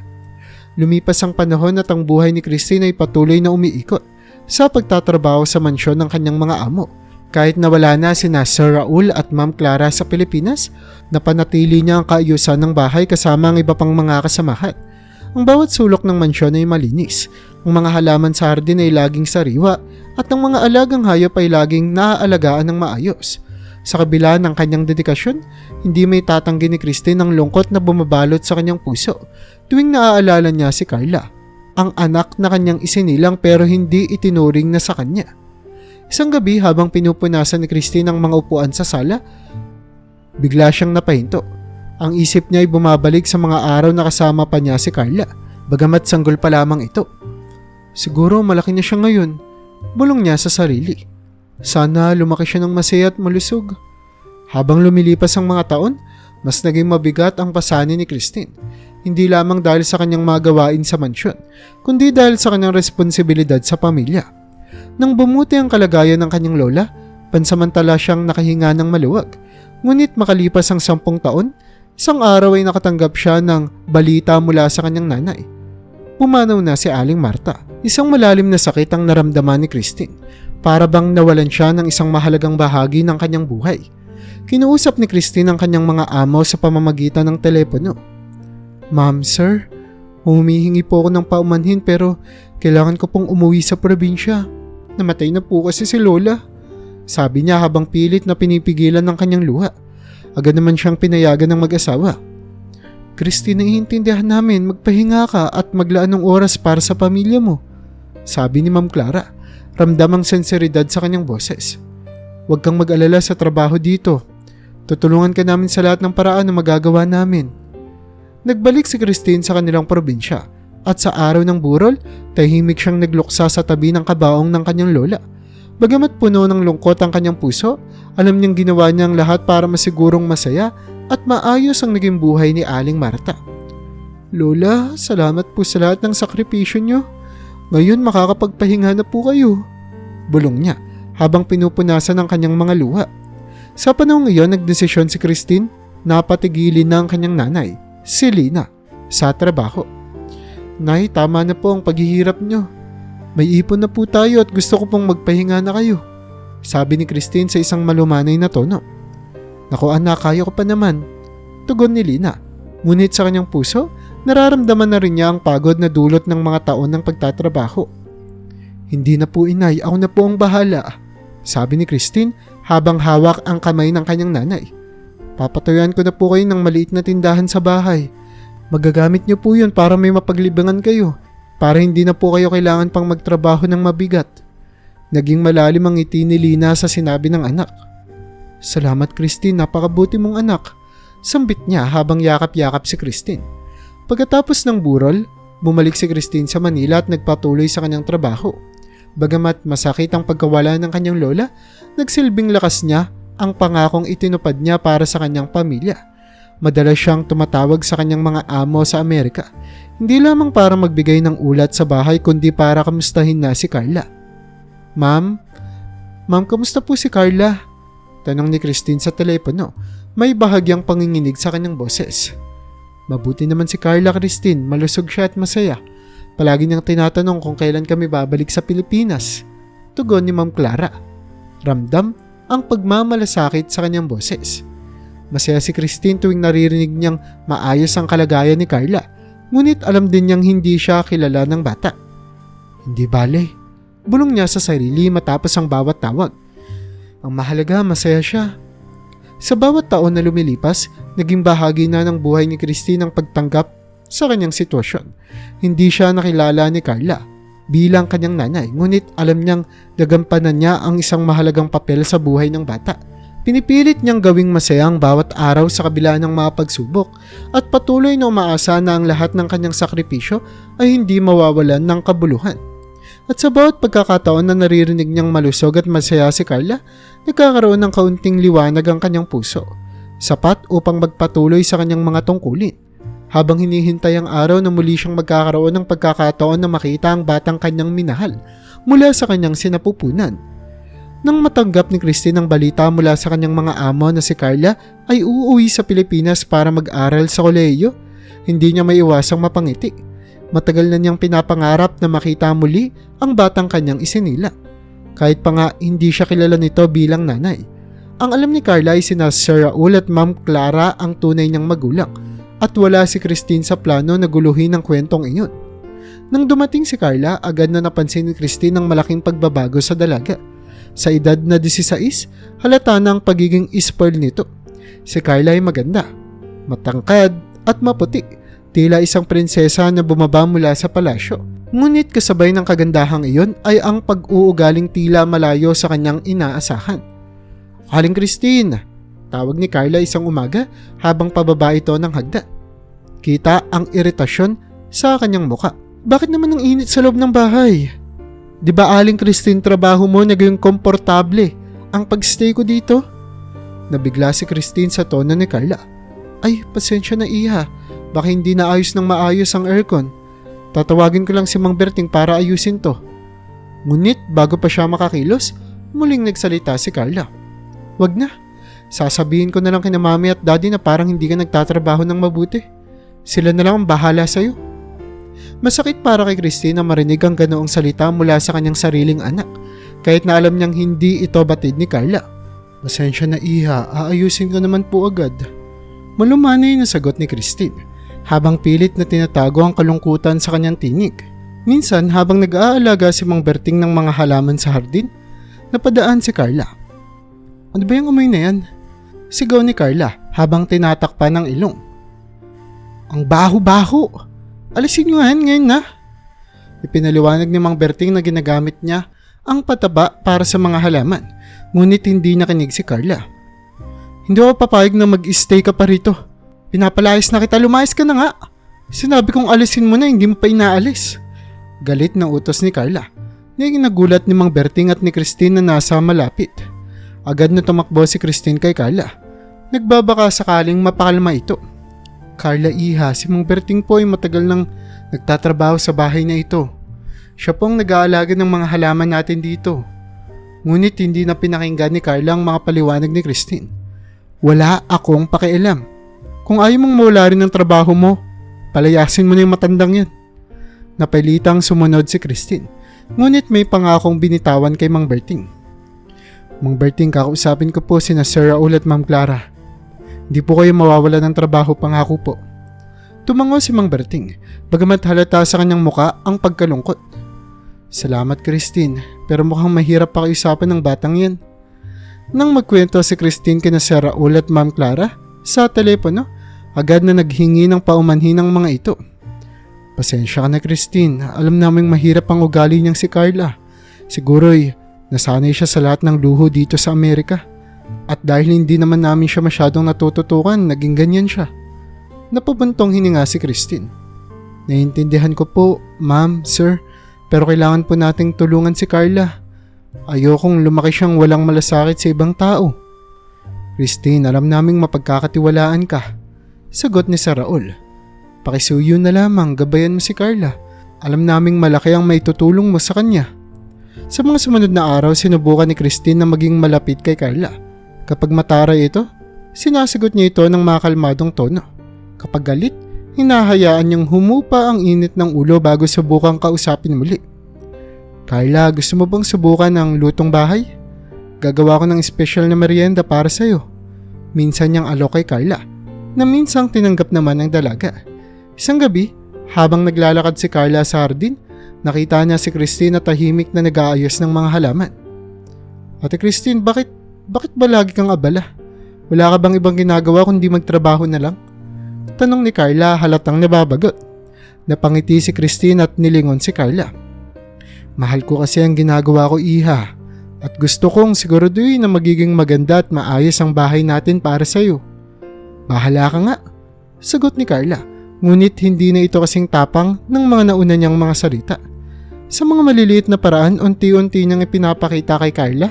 Lumipas ang panahon at ang buhay ni Christine ay patuloy na umiikot sa pagtatrabaho sa mansyon ng kanyang mga amo. Kahit nawala na sina Sir Raul at Ma'am Clara sa Pilipinas, napanatili niya ang kaayusan ng bahay kasama ang iba pang mga kasamahan. Ang bawat sulok ng mansyon ay malinis, ang mga halaman sa hardin ay laging sariwa at ang mga alagang hayop ay laging naaalagaan ng maayos. Sa kabila ng kanyang dedikasyon, hindi may tatanggi ni Christine ang lungkot na bumabalot sa kanyang puso tuwing naaalala niya si Carla, ang anak na kanyang isinilang pero hindi itinuring na sa kanya. Isang gabi habang pinupunasan ni Christine ang mga upuan sa sala, bigla siyang napahinto. Ang isip niya ay bumabalik sa mga araw na kasama pa niya si Carla, bagamat sanggol pa lamang ito. Siguro malaki na siya ngayon, bulong niya sa sarili. Sana lumaki siya ng masaya at malusog. Habang lumilipas ang mga taon, mas naging mabigat ang pasanin ni Christine. Hindi lamang dahil sa kanyang mga gawain sa mansyon, kundi dahil sa kanyang responsibilidad sa pamilya. Nang bumuti ang kalagayan ng kanyang lola, pansamantala siyang nakahinga ng maluwag. Ngunit makalipas ang 10 taon, isang araw ay nakatanggap siya ng balita mula sa kanyang nanay. Pumanaw na si Aling Marta. Isang malalim na sakit ang naramdaman ni Christine. Para bang nawalan siya ng isang mahalagang bahagi ng kanyang buhay. Kinuusap ni Christine ang kanyang mga amo sa pamamagitan ng telepono. Ma'am, sir, humihingi po ako ng paumanhin pero kailangan ko pong umuwi sa probinsya. Namatay na po kasi si Lola. Sabi niya habang pilit na pinipigilan ng kanyang luha. Agad naman siyang pinayagan ng mag-asawa. Christine, naiintindihan namin, magpahinga ka at maglaan ng oras para sa pamilya mo. Sabi ni Ma'am Clara, ramdam ang senseridad sa kanyang boses. Huwag kang mag-alala sa trabaho dito. Tutulungan ka namin sa lahat ng paraan na magagawa namin. Nagbalik si Christine sa kanilang probinsya. At sa araw ng burol, tahimik siyang nagluksa sa tabi ng kabaong ng kanyang lola. Bagamat puno ng lungkot ang kanyang puso, alam niyang ginawa niya ang lahat para masigurong masaya at maayos ang naging buhay ni Aling Marta. Lola, salamat po sa lahat ng sakripisyo niyo. Ngayon makakapagpahinga na po kayo. Bulong niya habang pinupunasan ang kanyang mga luha. Sa panahong iyon, nagdesisyon si Christine na patigilin na ang kanyang nanay, si Lina, sa trabaho. Nay, tama na po ang paghihirap nyo. May ipon na po tayo at gusto ko pong magpahinga na kayo. Sabi ni Christine sa isang malumanay na tono. Naku anak, kaya ko pa naman. Tugon ni Lina. Ngunit sa kanyang puso, nararamdaman na rin niya ang pagod na dulot ng mga taon ng pagtatrabaho. Hindi na po inay, ako na po ang bahala. Sabi ni Christine habang hawak ang kamay ng kanyang nanay. Papatuyuan ko na po kayo ng maliit na tindahan sa bahay. Magagamit niyo po yun para may mapaglibangan kayo, para hindi na po kayo kailangan pang magtrabaho ng mabigat. Naging malalim ang ngiti ni Lina sa sinabi ng anak. Salamat Christine, napakabuti mong anak. Sambit niya habang yakap-yakap si Christine. Pagkatapos ng burol, bumalik si Christine sa Manila at nagpatuloy sa kanyang trabaho. Bagamat masakit ang pagkawala ng kanyang lola, nagsilbing lakas niya ang pangakong itinupad niya para sa kanyang pamilya. Madalas siyang tumatawag sa kanyang mga amo sa Amerika, hindi lamang para magbigay ng ulat sa bahay kundi para kamustahin na si Carla. Ma'am, kamusta po si Carla? Tanong ni Christine sa telepono, may bahagyang panginginig sa kanyang boses. Mabuti naman si Carla, Christine, malusog siya at masaya. Palagi niyang tinatanong kung kailan kami babalik sa Pilipinas. Tugon ni Ma'am Clara. Ramdam ang pagmamalasakit sa kanyang boses. Masaya si Christine tuwing naririnig niyang maayos ang kalagayan ni Carla, ngunit alam din niyang hindi siya kilala ng bata. Hindi bale, bulong niya sa sarili matapos ang bawat tawag. Ang mahalaga, masaya siya. Sa bawat taon na lumilipas, naging bahagi na ng buhay ni Christine ang pagtanggap sa kanyang sitwasyon. Hindi siya nakilala ni Carla bilang kanyang nanay, ngunit alam niyang gagampanan niya ang isang mahalagang papel sa buhay ng bata. Pinipilit niyang gawing masaya ang bawat araw sa kabila ng mga pagsubok at patuloy na umaasa na ang lahat ng kanyang sakripisyo ay hindi mawawalan ng kabuluhan. At sa bawat pagkakataon na naririnig niyang malusog at masaya si Carla, nagkakaroon ng kaunting liwanag ang kanyang puso, sapat upang magpatuloy sa kanyang mga tungkulin. Habang hinihintay ang araw na muli siyang magkakaroon ng pagkakataon na makita ang batang kanyang minahal mula sa kanyang sinapupunan. Nang matanggap ni Christine ang balita mula sa kanyang mga amo na si Carla ay uuwi sa Pilipinas para mag-aral sa kolehiyo, hindi niya maiwasang mapangiti. Matagal na niyang pinapangarap na makita muli ang batang kanyang isinila. Kahit pa nga hindi siya kilala nito bilang nanay. Ang alam ni Carla ay sina Sir Raul at Ma'am Clara ang tunay niyang magulang at wala si Christine sa plano na guluhin ang kwentong iyon. Nang dumating si Carla, agad na napansin ni Christine ang malaking pagbabago sa dalaga. Sa edad na 16, halata na ang pagiging spoiled nito. Si Carla ay maganda, matangkad at maputi, tila isang prinsesa na bumaba mula sa palasyo. Ngunit kasabay ng kagandahang iyon ay ang pag-uugaling tila malayo sa kanyang inaasahan. "Aling Christine," tawag ni Carla isang umaga habang pababa ito ng hagdan. Kita ang iritasyon sa kanyang muka. "Bakit naman ang init sa loob ng bahay? Di ba Aling Christine, trabaho mo naging komportable ang pagstay ko dito?" Nabigla si Christine sa tono ni Carla. "Ay, pasensya na iha. Baka hindi na ayos ng maayos ang aircon. Tatawagin ko lang si Mang Berting para ayusin to." Ngunit bago pa siya makakilos, muling nagsalita si Carla. "Wag na. Sasabihin ko na lang kina Mami at Daddy na parang hindi ka nagtatrabaho ng mabuti. Sila na lang ang bahala sa'yo." Masakit para kay Christine na marinig ang ganoong salita mula sa kanyang sariling anak, kahit na alam niyang hindi ito batid ni Carla. "Pasensya na iha, aayusin ko naman po agad." Malumanay na sagot ni Christine, habang pilit na tinatago ang kalungkutan sa kanyang tinig. Minsan habang nag-aalaga si Mang Berting ng mga halaman sa hardin, napadaan si Carla. "Ano ba yung amoy na yan?" sigaw ni Carla habang tinatakpan ng ilong. "Ang baho-baho! Alisin nyo ngayon na." Ipinaliwanag ni Mang Berting na ginagamit niya ang pataba para sa mga halaman, ngunit hindi nakinig si Carla. "Hindi ako papayag na mag-stay ka pa rito. Pinapalayas na kita, lumayas ka na nga. Sinabi kong alisin mo na, hindi mo pa inaalis." Galit na utos ni Carla. Nagulat ni Mang Berting at ni Christine na nasa malapit. Agad na tumakbo si Christine kay Carla. Nagbabaka sakaling mapakalma ito. "Carla iha, si Mang Berting po ay matagal nang nagtatrabaho sa bahay na ito. Siya pong nag-aalaga ng mga halaman natin dito." Ngunit hindi na pinakinggan ni Carla ang mga paliwanag ni Christine. "Wala akong pakialam. Kung ayaw mong mawala rin ng trabaho mo, palayasin mo na yung matandang yan." Napilitang sumunod si Christine, ngunit may pangakong binitawan kay Mang Berting. "Mang Berting, kakausapin ko po sina Sir Raul at Ma'am Clara. Hindi po kayo mawawala ng trabaho, pangako po." Tumango si Mang Berting, bagamat halata sa kanyang muka ang pagkalungkot. "Salamat Christine, pero mukhang mahirap pakiusapan ng batang yan." Nang magkwento si Christine kina Sir Raul at Ma'am Clara sa telepono, agad na naghingi ng paumanhin ng mga ito. "Pasensya ka na Christine, alam naming mahirap ang ugali niyang si Carla. Siguro'y nasanay siya sa lahat ng luho dito sa Amerika. At dahil hindi naman namin siya masyadong natututukan, naging ganyan siya." Napabantong hininga si Christine. "Naiintindihan ko po, ma'am, sir, pero kailangan po nating tulungan si Carla. Ayokong lumaki siyang walang malasakit sa ibang tao." "Christine, alam naming mapagkakatiwalaan ka," sagot ni Sir Raul. "Pakisuyo na lamang, gabayan mo si Carla. Alam naming malaki ang maitutulong mo sa kanya." Sa mga sumunod na araw, sinubukan ni Christine na maging malapit kay Carla. Kapag mataray ito, sinasagot niya ito ng makalmadong tono. Kapag galit, hinahayaan niyang humupa ang init ng ulo bago subukang kausapin muli. "Carla, gusto mo bang subukan ang lutong bahay? Gagawa ko ng espesyal na merienda para sa'yo." Minsan niyang alok kay Carla, na minsang tinanggap naman ng dalaga. Isang gabi, habang naglalakad si Carla sa hardin, nakita niya si Christine na tahimik na nag-aayos ng mga halaman. "Ate Christine, bakit ba lagi kang abala? Wala ka bang ibang ginagawa kundi magtrabaho na lang?" Tanong ni Carla halatang nababagot. Napangiti si Christine at nilingon si Carla. "Mahal ko kasi ang ginagawa ko, iha. At gusto kong siguraduhin na magiging maganda at maayos ang bahay natin para sa'yo. Bahala ka nga, sagot ni Carla. Ngunit hindi na ito kasing tapang ng mga nauna niyang mga salita. Sa mga maliliit na paraan, unti-unti niyang ipinapakita kay Carla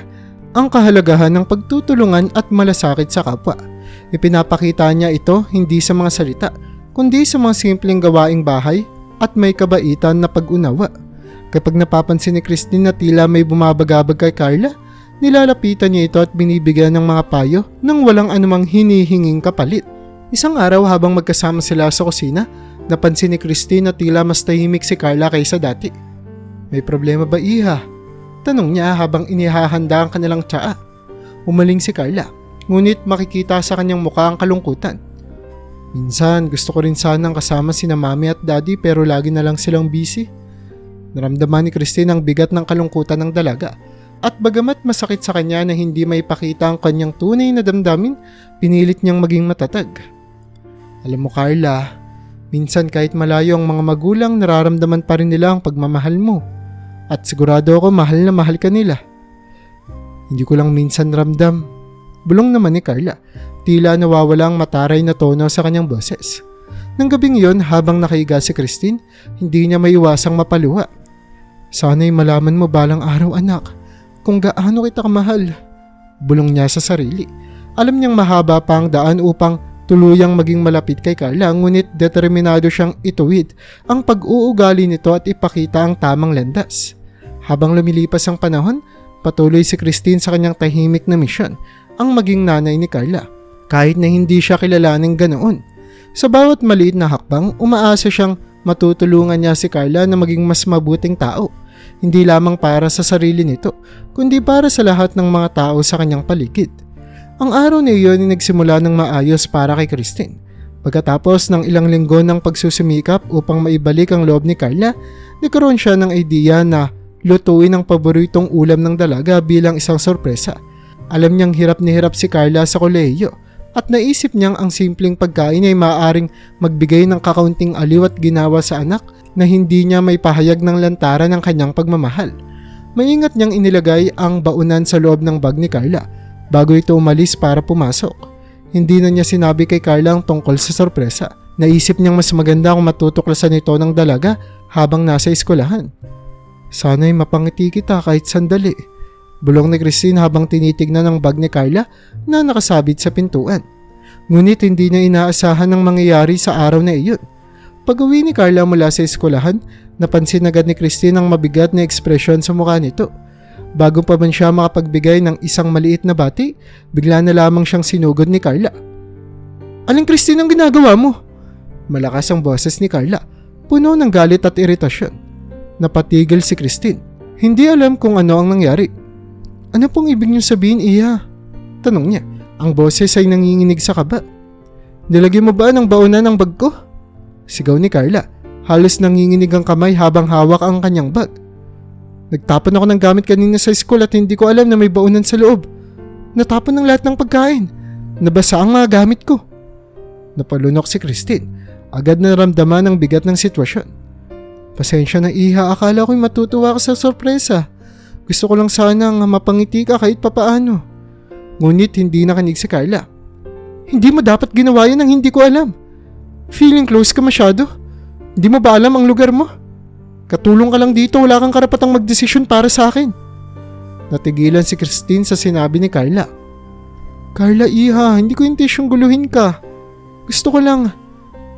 ang kahalagahan ng pagtutulungan at malasakit sa kapwa. Ipinapakita niya ito hindi sa mga salita, kundi sa mga simpleng gawaing bahay at may kabaitan na pag-unawa. Kapag napapansin ni Christine na tila may bumabagabag kay Carla, nilalapitan niya ito at binibigyan ng mga payo nang walang anumang hinihinging kapalit. Isang araw habang magkasama sila sa kusina, napansin ni Christine na tila mas tahimik si Carla kaysa dati. May problema ba, iha? Tanong niya habang inihahanda ang kanilang tsaa. Umaling si Carla, ngunit makikita sa kanyang mukha ang kalungkutan. Minsan gusto ko rin sanang kasama sina mami at daddy pero lagi na lang silang busy. Naramdaman ni Christine ang bigat ng kalungkutan ng dalaga at bagamat masakit sa kanya na hindi maipakita ang kanyang tunay na damdamin, pinilit niyang maging matatag. Alam mo Carla, minsan kahit malayo ang mga magulang nararamdaman pa rin nila ang pagmamahal mo at sigurado ako mahal na mahal ka nila. Hindi ko lang minsan ramdam. Bulong naman ni Carla, tila nawawala ang mataray na tono sa kanyang boses. Nang gabing yon habang nakahiga si Christine, hindi niya maiwasang mapaluha. Sana'y malaman mo balang araw anak, kung gaano kita kamahal. Bulong niya sa sarili. Alam niyang mahaba pa ang daan upang tuluyang maging malapit kay Carla, ngunit determinado siyang ituwid ang pag-uugali nito at ipakita ang tamang landas. Habang lumilipas ang panahon, patuloy si Christine sa kanyang tahimik na misyon, ang maging nanay ni Carla, kahit na hindi siya kilalaning ganoon. Sa bawat maliit na hakbang, umaasa siyang matutulungan niya si Carla na maging mas mabuting tao. Hindi lamang para sa sarili nito, kundi para sa lahat ng mga tao sa kanyang paligid. Ang araw na iyon ay nagsimula ng maayos para kay Christine. Pagkatapos ng ilang linggo ng pagsusumikap upang maibalik ang loob ni Carla, nagkaroon siya ng idea na lutuin ang paboritong ulam ng dalaga bilang isang sorpresa. Alam niyang hirap na hirap si Carla sa kolehiyo at naisip niyang ang simpleng pagkain ay maaaring magbigay ng kakaunting aliw at ginawa sa anak na hindi niya may pahayag ng lantaran ng kanyang pagmamahal. Maingat niyang inilagay ang baunan sa loob ng bag ni Carla bago ito umalis para pumasok. Hindi na niya sinabi kay Carla ang tungkol sa sorpresa. Naisip niyang mas maganda kung matutuklasan ito ng dalaga habang nasa eskwelahan. Sana'y mapangiti kita kahit sandali, bulong ni Christine habang tinitignan ang bag ni Carla na nakasabit sa pintuan. Ngunit hindi niya inaasahan ang mangyayari sa araw na iyon. Pag-uwi ni Carla mula sa eskwelahan, napansin agad ni Christine ang mabigat na ekspresyon sa mukha nito. Bago pa man siya makapagbigay ng isang maliit na bati, bigla na lamang siyang sinugod ni Carla. Aling Christine ang ginagawa mo? Malakas ang boses ni Carla, puno ng galit at iritasyon. Napatigil si Christine. Hindi alam kung ano ang nangyari. Ano pong ibig niyo sabihin, iya? Tanong niya. Ang boses ay nanginginig sa kaba. Nilagyan mo ba ng baunan ng bag ko? Sigaw ni Carla. Halos nanginginig ang kamay habang hawak ang kanyang bag. Nagtapon ako ng gamit kanina sa school at hindi ko alam na may baunan sa loob. Natapon ng lahat ng pagkain. Nabasa ang mga gamit ko. Napalunok si Christine. Agad na naramdaman ang bigat ng sitwasyon. Pasensya na iha, akala ko'y matutuwa ka sa sorpresa. Gusto ko lang sanang mapangiti ka kahit papaano. Ngunit hindi nakinig si Carla. Hindi mo dapat ginawa yan ang hindi ko alam. Feeling close ka masyado. Hindi mo ba alam ang lugar mo? Katulong ka lang dito, wala kang karapatang magdesisyon para sa akin. Natigilan si Christine sa sinabi ni Carla. Carla, iha, hindi ko intensyong guluhin ka. Gusto ko lang.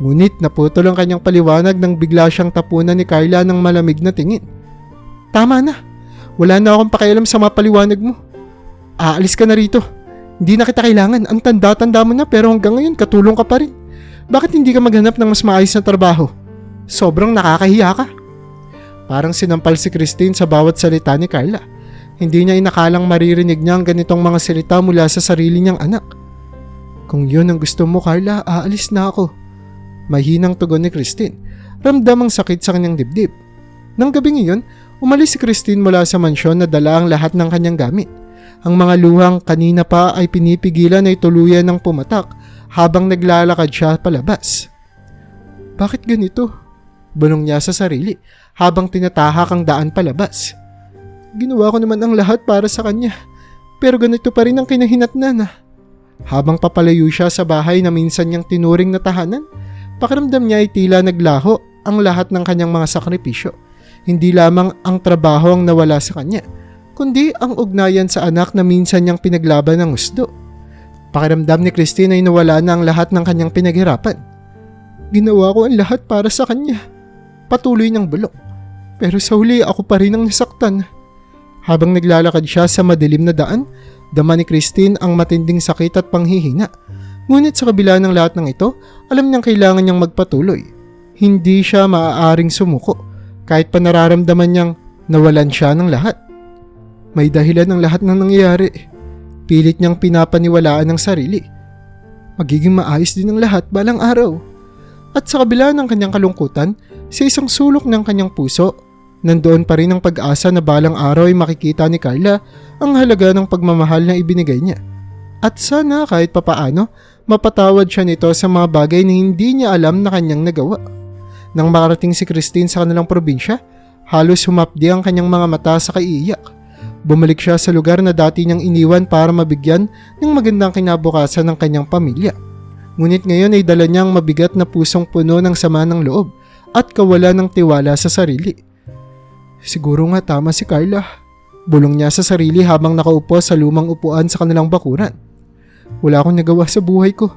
Ngunit naputol ang kanyang paliwanag nang bigla siyang tapunan ni Carla ng malamig na tingin. Tama na. Wala na akong pakialam sa mga paliwanag mo. Aalis ka na rito. Hindi na kita kailangan. Ang tanda-tanda mo na pero hanggang ngayon katulong ka pa rin. Bakit hindi ka maghanap ng mas maayos na trabaho? Sobrang nakakahiya ka. Parang sinampal si Christine sa bawat salita ni Carla. Hindi niya inakalang maririnig niya ang ganitong mga salita mula sa sarili niyang anak. Kung yun ang gusto mo, Carla, aalis na ako. Mahinang tugon ni Christine. Ramdam ang sakit sa kanyang dibdib. Nang gabing iyon, umalis si Christine mula sa mansyon na dala ang lahat ng kanyang gamit. Ang mga luhang kanina pa ay pinipigilan ay tuluyan ng pumatak habang naglalakad siya palabas. Bakit ganito? Bulong niya sa sarili habang tinatahak ang daan palabas. Ginawa ko naman ang lahat para sa kanya. Pero ganito pa rin ang kinahinatnan. Habang papalayo siya sa bahay na minsan niyang tinuring na tahanan, pakiramdam niya ay tila naglaho ang lahat ng kanyang mga sakripisyo. Hindi lamang ang trabaho ang nawala sa kanya, kundi ang ugnayan sa anak na minsan niyang pinaglaban ng gusto. Pakiramdam ni Christine ay nawala na ang lahat ng kanyang pinaghirapan. Ginawa ko ang lahat para sa kanya. Patuloy ng bulong. Pero sa huli ako pa rin ang nasaktan. Habang naglalakad siya sa madilim na daan, dama ni Christine ang matinding sakit at panghihina. Ngunit sa kabila ng lahat ng ito, alam niyang kailangan niyang magpatuloy. Hindi siya maaaring sumuko kahit pa nararamdaman niyang nawalan siya ng lahat. May dahilan ng lahat ng nangyayari. Pilit niyang pinapaniwalaan ng sarili. Magiging maayos din ang lahat balang araw. At sa kabila ng kanyang kalungkutan, sa isang sulok ng kanyang puso, nandoon pa rin ang pag-asa na balang araw ay makikita ni Carla ang halaga ng pagmamahal na ibinigay niya. At sana kahit papaano, mapatawad siya nito sa mga bagay na hindi niya alam na kanyang nagawa. Nang makarating si Christine sa kanilang probinsya, halos humapdi ang kanyang mga mata sa kaiiyak. Bumalik siya sa lugar na dati niyang iniwan para mabigyan ng magandang kinabukasan ng kanyang pamilya. Ngunit ngayon ay dala niyang mabigat na pusong puno ng sama ng loob at kawalan ng tiwala sa sarili. Siguro nga tama si Carla. Bulong niya sa sarili habang nakaupo sa lumang upuan sa kanilang bakuran. Wala akong nagawa sa buhay ko.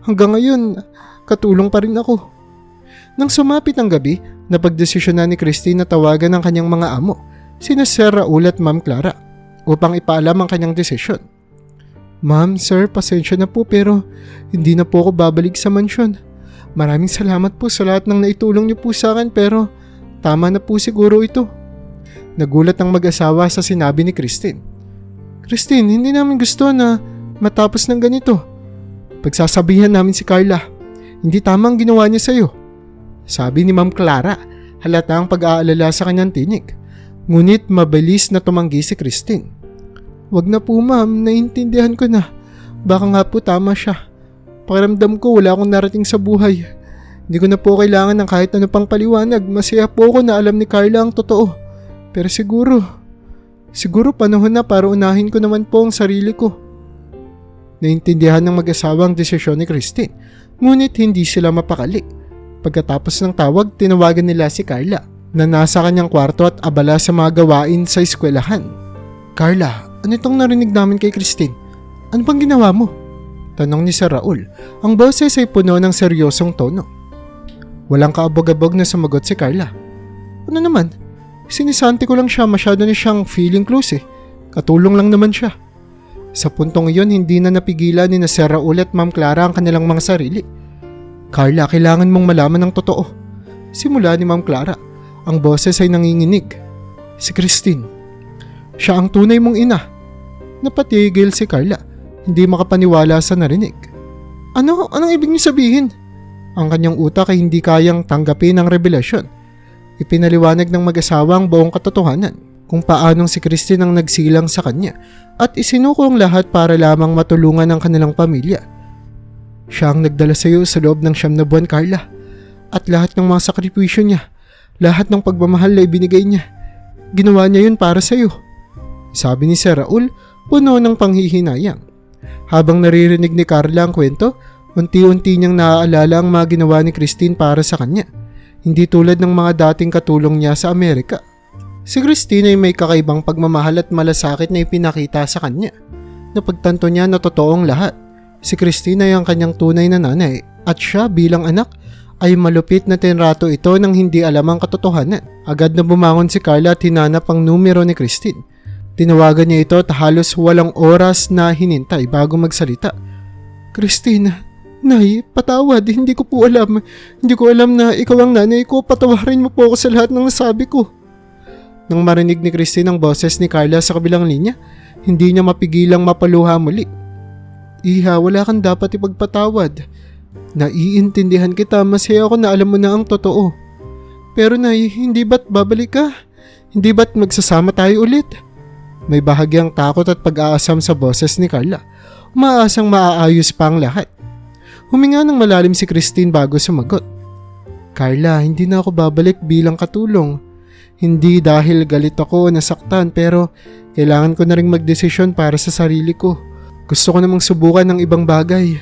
Hanggang ngayon, katulong pa rin ako. Nang sumapit ang gabi, napagdesisyonan ni Christine na tawagan ang kanyang mga amo, sina Sir Raul at Ma'am Clara, upang ipaalam ang kanyang desisyon. Ma'am, sir, pasensya na po pero hindi na po ako babalik sa mansyon. Maraming salamat po sa lahat ng naitulong niyo po sa akin pero tama na po siguro ito. Nagulat ang mag-asawa sa sinabi ni Christine. Christine, hindi namin gusto na matapos ng ganito. Pagsasabihan namin si Carla, hindi tama ang ginawa niya sa'yo. Sabi ni Ma'am Clara, halata ang pag-aalala sa kanyang tinig. Ngunit mabilis na tumanggi si Christine. Wag na po ma'am, naiintindihan ko na. Baka nga po tama siya. Pakiramdam ko wala akong narating sa buhay. Hindi ko na po kailangan ng kahit ano pang paliwanag. Masaya po ako na alam ni Carla ang totoo. Pero siguro panahon na para unahin ko naman po ang sarili ko. Naintindihan ng mag-asawa ang desisyon ni Christine. Ngunit hindi sila mapakali. Pagkatapos ng tawag, tinawagan nila si Carla na nasa kanyang kwarto at abala sa mga gawain sa eskwelahan. Carla, ano itong narinig namin kay Christine? Ano bang ginawa mo? Tanong ni Sir Raul. Ang boses ay puno ng seryosong tono. Walang kaabog-abog na sumagot si Carla. Ano naman? Sinisanti ko lang siya, masyado na siyang feeling close eh. Katulong lang naman siya. Sa puntong iyon, hindi na napigilan ni Sir Raul at Ma'am Clara ang kanilang mga sarili. Carla, kailangan mong malaman ng totoo. Simula ni Ma'am Clara, ang boses ay nanginginig. Si Christine. Siya ang tunay mong ina. Napatigil si Carla, hindi makapaniwala sa narinig. Anong ibig niyo sabihin? Ang kanyang utak ay hindi kayang tanggapin ang revelasyon. Ipinaliwanag ng mag-asawa ang buong katotohanan kung paanong si Christine ang nagsilang sa kanya at isinuko ang lahat para lamang matulungan ang kanilang pamilya. Siya ang nagdala sa iyo sa loob ng 9 na buwan, Carla. At lahat ng mga sakripisyo niya, lahat ng pagmamahal na ibinigay niya, ginawa niya yun para sa iyo. Sabi ni Sir Raul, puno ng panghihinayang. Habang naririnig ni Carla ang kwento, unti-unti niyang naaalala ang mga ginawa ni Christine para sa kanya. Hindi tulad ng mga dating katulong niya sa Amerika. Si Christine ay may kakaibang pagmamahal at malasakit na ipinakita sa kanya. Napagtanto niya na totoong lahat. Si Christine ay ang kanyang tunay na nanay at siya bilang anak ay malupit na tinrato ito nang hindi alam ang katotohanan. Agad na bumangon si Carla at hinanap ang numero ni Christine. Tinawagan niya ito at halos walang oras na hinintay bago magsalita. Christine, Nay, patawad, hindi ko po alam. Hindi ko alam na ikaw ang nanay ko. Patawarin mo po ako sa lahat ng nasabi ko. Nang marinig ni Christine ang boses ni Carla sa kabilang linya, hindi niya mapigilang mapaluha muli. Iha, wala kang dapat ipagpatawad. Naiintindihan kita, masaya ako na alam mo na ang totoo. Pero Nay, hindi ba't babalik ka? Hindi ba't magsasama tayo ulit? May bahagyang takot at pag-aasam sa boses ni Carla. Umaasang maaayos pa ang lahat. Huminga ng malalim si Christine bago sumagot. Carla, hindi na ako babalik bilang katulong. Hindi dahil galit ako o nasaktan, pero kailangan ko na ring magdesisyon para sa sarili ko. Gusto ko namang subukan ng ibang bagay.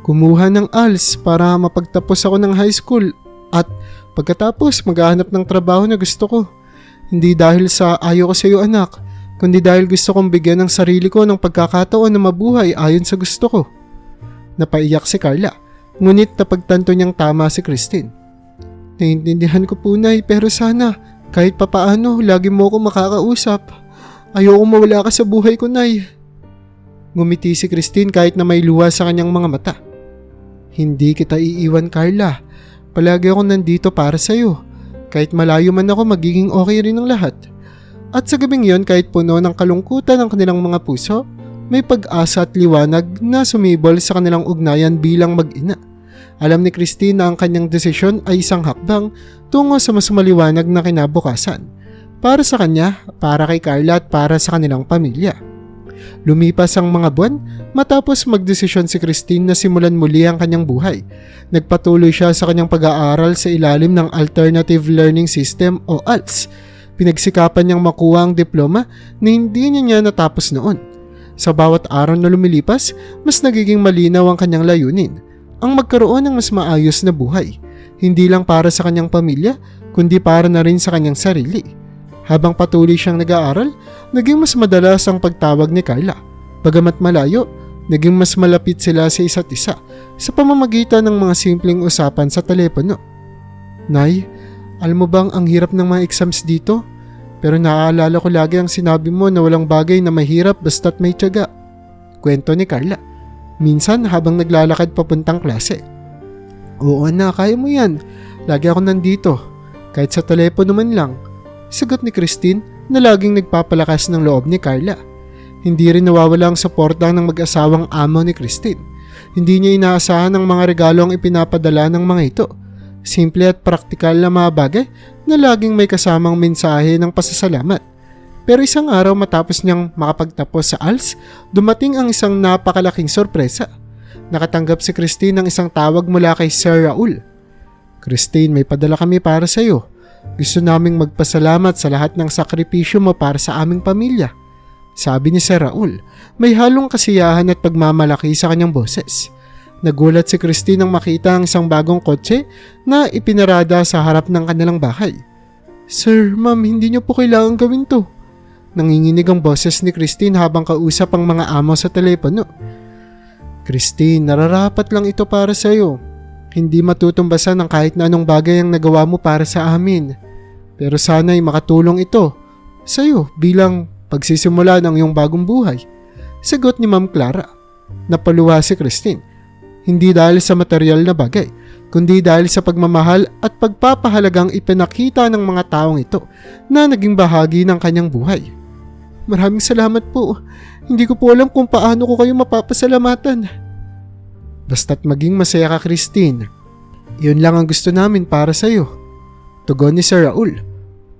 Kumuha ng ALS para mapagtapos ako ng high school at pagkatapos maghahanap ng trabaho na gusto ko. Hindi dahil sa ayaw ko sa iyo anak, kundi dahil gusto kong bigyan ng sarili ko ng pagkakataon na mabuhay ayon sa gusto ko. Napaiyak si Carla, ngunit napagtanto niyang tama si Christine. Naiintindihan ko po, Nay, pero sana kahit papaano lagi mo ako makakausap. Ayoko mawala ka sa buhay ko, Nay. Ngumiti si Christine kahit na may luha sa kanyang mga mata. Hindi kita iiwan, Carla. Palagi ako nandito para sa iyo. Kahit malayo man ako, magiging okay rin ang lahat. At sa gabing yon, kahit puno ng kalungkutan ang kanilang mga puso, may pag-asa at liwanag na sumibol sa kanilang ugnayan bilang mag-ina. Alam ni Christine na ang kanyang desisyon ay isang hakbang tungo sa mas maliwanag na kinabukasan. Para sa kanya, para kay Carla at para sa kanilang pamilya. Lumipas ang mga buwan matapos magdesisyon si Christine na simulan muli ang kanyang buhay. Nagpatuloy siya sa kanyang pag-aaral sa ilalim ng Alternative Learning System o ALS. Pinagsikapan niyang makuha ang diploma na hindi niya natapos noon. Sa bawat araw na lumilipas, mas nagiging malinaw ang kanyang layunin. Ang magkaroon ng mas maayos na buhay. Hindi lang para sa kanyang pamilya, kundi para na rin sa kanyang sarili. Habang patuloy siyang nag-aaral, naging mas madalas ang pagtawag ni Carla. Bagamat malayo, naging mas malapit sila sa isa't isa sa pamamagitan ng mga simpleng usapan sa telepono. Nay, alam mo bang ang hirap ng mga exams dito? Pero naaalala ko lagi ang sinabi mo na walang bagay na mahirap basta't may tiyaga. Kwento ni Carla. Minsan habang naglalakad papuntang klase. Oo na, kaya mo yan. Lagi ako nandito. Kahit sa telepono man lang. Sagot ni Christine na laging nagpapalakas ng loob ni Carla. Hindi rin nawawala ang suporta ng mag-asawang amo ni Christine. Hindi niya inaasahan ang mga regalo ang ipinapadala ng mga ito. Simple at praktikal na mga bagay na laging may kasamang mensahe ng pasasalamat. Pero isang araw matapos niyang makapagtapos sa ALS, dumating ang isang napakalaking sorpresa. Nakatanggap si Christine ng isang tawag mula kay Sir Raul. Christine, may padala kami para sa iyo. Gusto naming magpasalamat sa lahat ng sakripisyo mo para sa aming pamilya. Sabi ni Sir Raul, may halong kasiyahan at pagmamalaki sa kanyang boses. Nagulat si Christine nang makita ang isang bagong kotse na ipinarada sa harap ng kanilang bahay. Sir, ma'am, hindi niyo po kailangan gawin to. Nanginginig ang boses ni Christine habang kausap ang mga amo sa telepono. Christine, nararapat lang ito para sa iyo. Hindi matutumbasan ng kahit na anong bagay ang nagawa mo para sa amin. Pero sana'y makatulong ito sa iyo bilang pagsisimula ng iyong bagong buhay. Sagot ni Ma'am Clara. Napaluha si Christine. Hindi dahil sa material na bagay, kundi dahil sa pagmamahal at pagpapahalagang ipinakita ng mga taong ito na naging bahagi ng kanyang buhay. Maraming salamat po. Hindi ko po alam kung paano ko kayo mapapasalamatan. Basta't maging masaya ka, Christine. Iyon lang ang gusto namin para sa iyo. Tugon ni Sir Raul,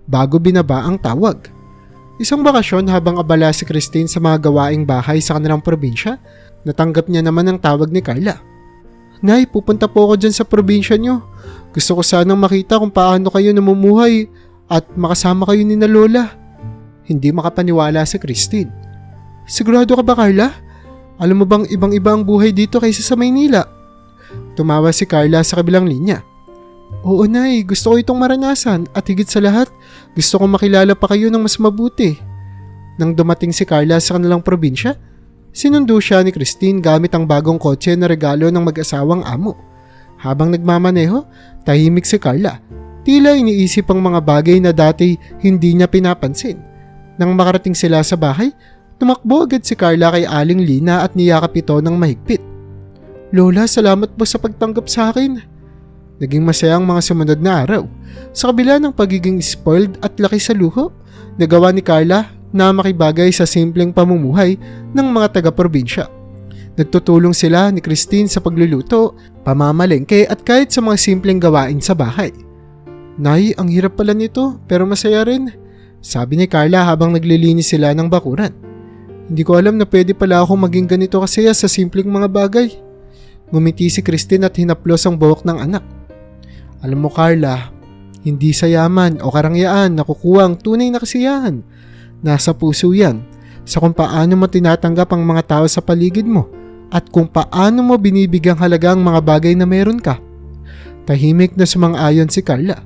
bago binaba ang tawag. Isang bakasyon habang abala si Christine sa mga gawaing bahay sa kanilang probinsya, natanggap niya naman ang tawag ni Carla. Nay, pupunta po ako dyan sa probinsya niyo. Gusto ko sanang makita kung paano kayo namumuhay at makasama kayo ni na Lola. Hindi makapaniwala si Christine. Sigurado ka ba, Carla? Alam mo bang ibang-iba ang buhay dito kaysa sa Maynila? Tumawa si Carla sa kabilang linya. Oo, Nay, gusto ko itong maranasan at higit sa lahat, gusto kong makilala pa kayo ng mas mabuti. Nang dumating si Carla sa kanilang probinsya, sinundo siya ni Christine gamit ang bagong kotse na regalo ng mag-asawang amo. Habang nagmamaneho, tahimik si Carla. Tila iniisip ang mga bagay na dati hindi niya pinapansin. Nang makarating sila sa bahay, tumakbo agad si Carla kay Aling Lina at niyakap ito ng mahigpit. Lola, salamat po sa pagtanggap sa akin. Naging masaya ang mga sumunod na araw. Sa kabila ng pagiging spoiled at laki sa luho, nagawa ni Carla na makibagay sa simpleng pamumuhay ng mga taga-probinsya. Nagtutulong sila ni Christine sa pagluluto, pamamalengke at kahit sa mga simpleng gawain sa bahay. Nay, ang hirap pala nito pero masaya rin, sabi ni Carla habang naglilinis sila ng bakuran. Hindi ko alam na pwede pala akong maging ganito kasaya sa simpleng mga bagay. Ngumiti si Christine at hinaplos ang buhok ng anak. Alam mo, Carla, Hindi sa yaman o karangyaan nakukuha ang tunay na kasiyahan. Nasa puso yan, sa kung paano mo tinatanggap ang mga tao sa paligid mo at kung paano mo binibigyang halaga ang mga bagay na meron ka. Tahimik na sumang-ayon si Carla.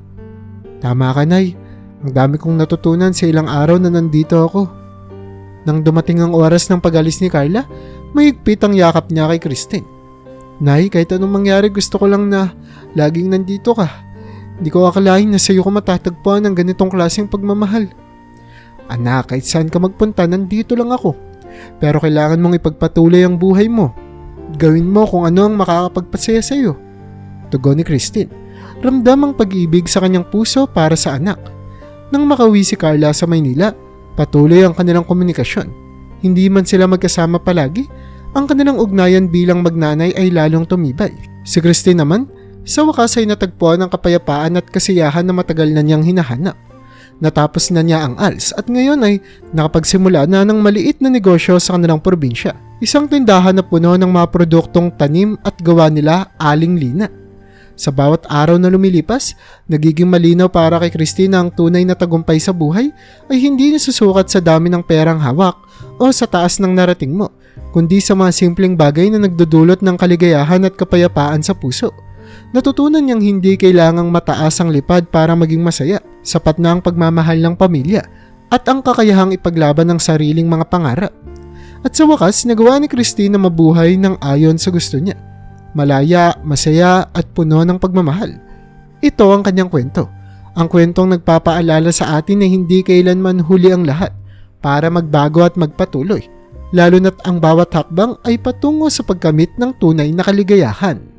Tama ka, Nay. Ang dami kong natutunan sa ilang araw na nandito ako. Nang dumating ang oras ng pag-alis ni Carla, mahigpit ang yakap niya kay Christine. Nay, kahit anong mangyari gusto ko lang na laging nandito ka. Hindi ko akalain na sa iyo ko matatagpuan ang ganitong klaseng pagmamahal. Anak, kahit saan ka magpunta, nandito lang ako. Pero kailangan mong ipagpatuloy ang buhay mo. Gawin mo kung ano ang makakapagpasaya sa iyo. Tugon ni Christine. Ramdam ang pag-ibig sa kanyang puso para sa anak. Nang makauwi si Carla sa Maynila, patuloy ang kanilang komunikasyon. Hindi man sila magkasama palagi, ang kanilang ugnayan bilang magnanay ay lalong tumibay. Si Christine naman, sa wakas ay natagpuan ang kapayapaan at kasiyahan na matagal na niyang hinahanap. Natapos na niya ang ALS at ngayon ay nakapagsimula na ng maliit na negosyo sa kanilang probinsya. Isang tindahan na puno ng mga produktong tanim at gawa nila Aling Lina. Sa bawat araw na lumilipas, nagiging malinaw para kay Christine ang tunay na tagumpay sa buhay ay hindi nasusukat sa dami ng perang hawak o sa taas ng narating mo, kundi sa mga simpleng bagay na nagdudulot ng kaligayahan at kapayapaan sa puso. Natutunan niyang hindi kailangang mataas ang lipad para maging masaya, sapat na ang pagmamahal ng pamilya at ang kakayahang ipaglaban ng sariling mga pangarap. At sa wakas, nagawa ni Christine na mabuhay ng ayon sa gusto niya. Malaya, masaya at puno ng pagmamahal. Ito ang kanyang kwento. Ang kwentong nagpapaalala sa atin na hindi kailanman huli ang lahat para magbago at magpatuloy, lalo na't ang bawat hakbang ay patungo sa pagkamit ng tunay na kaligayahan.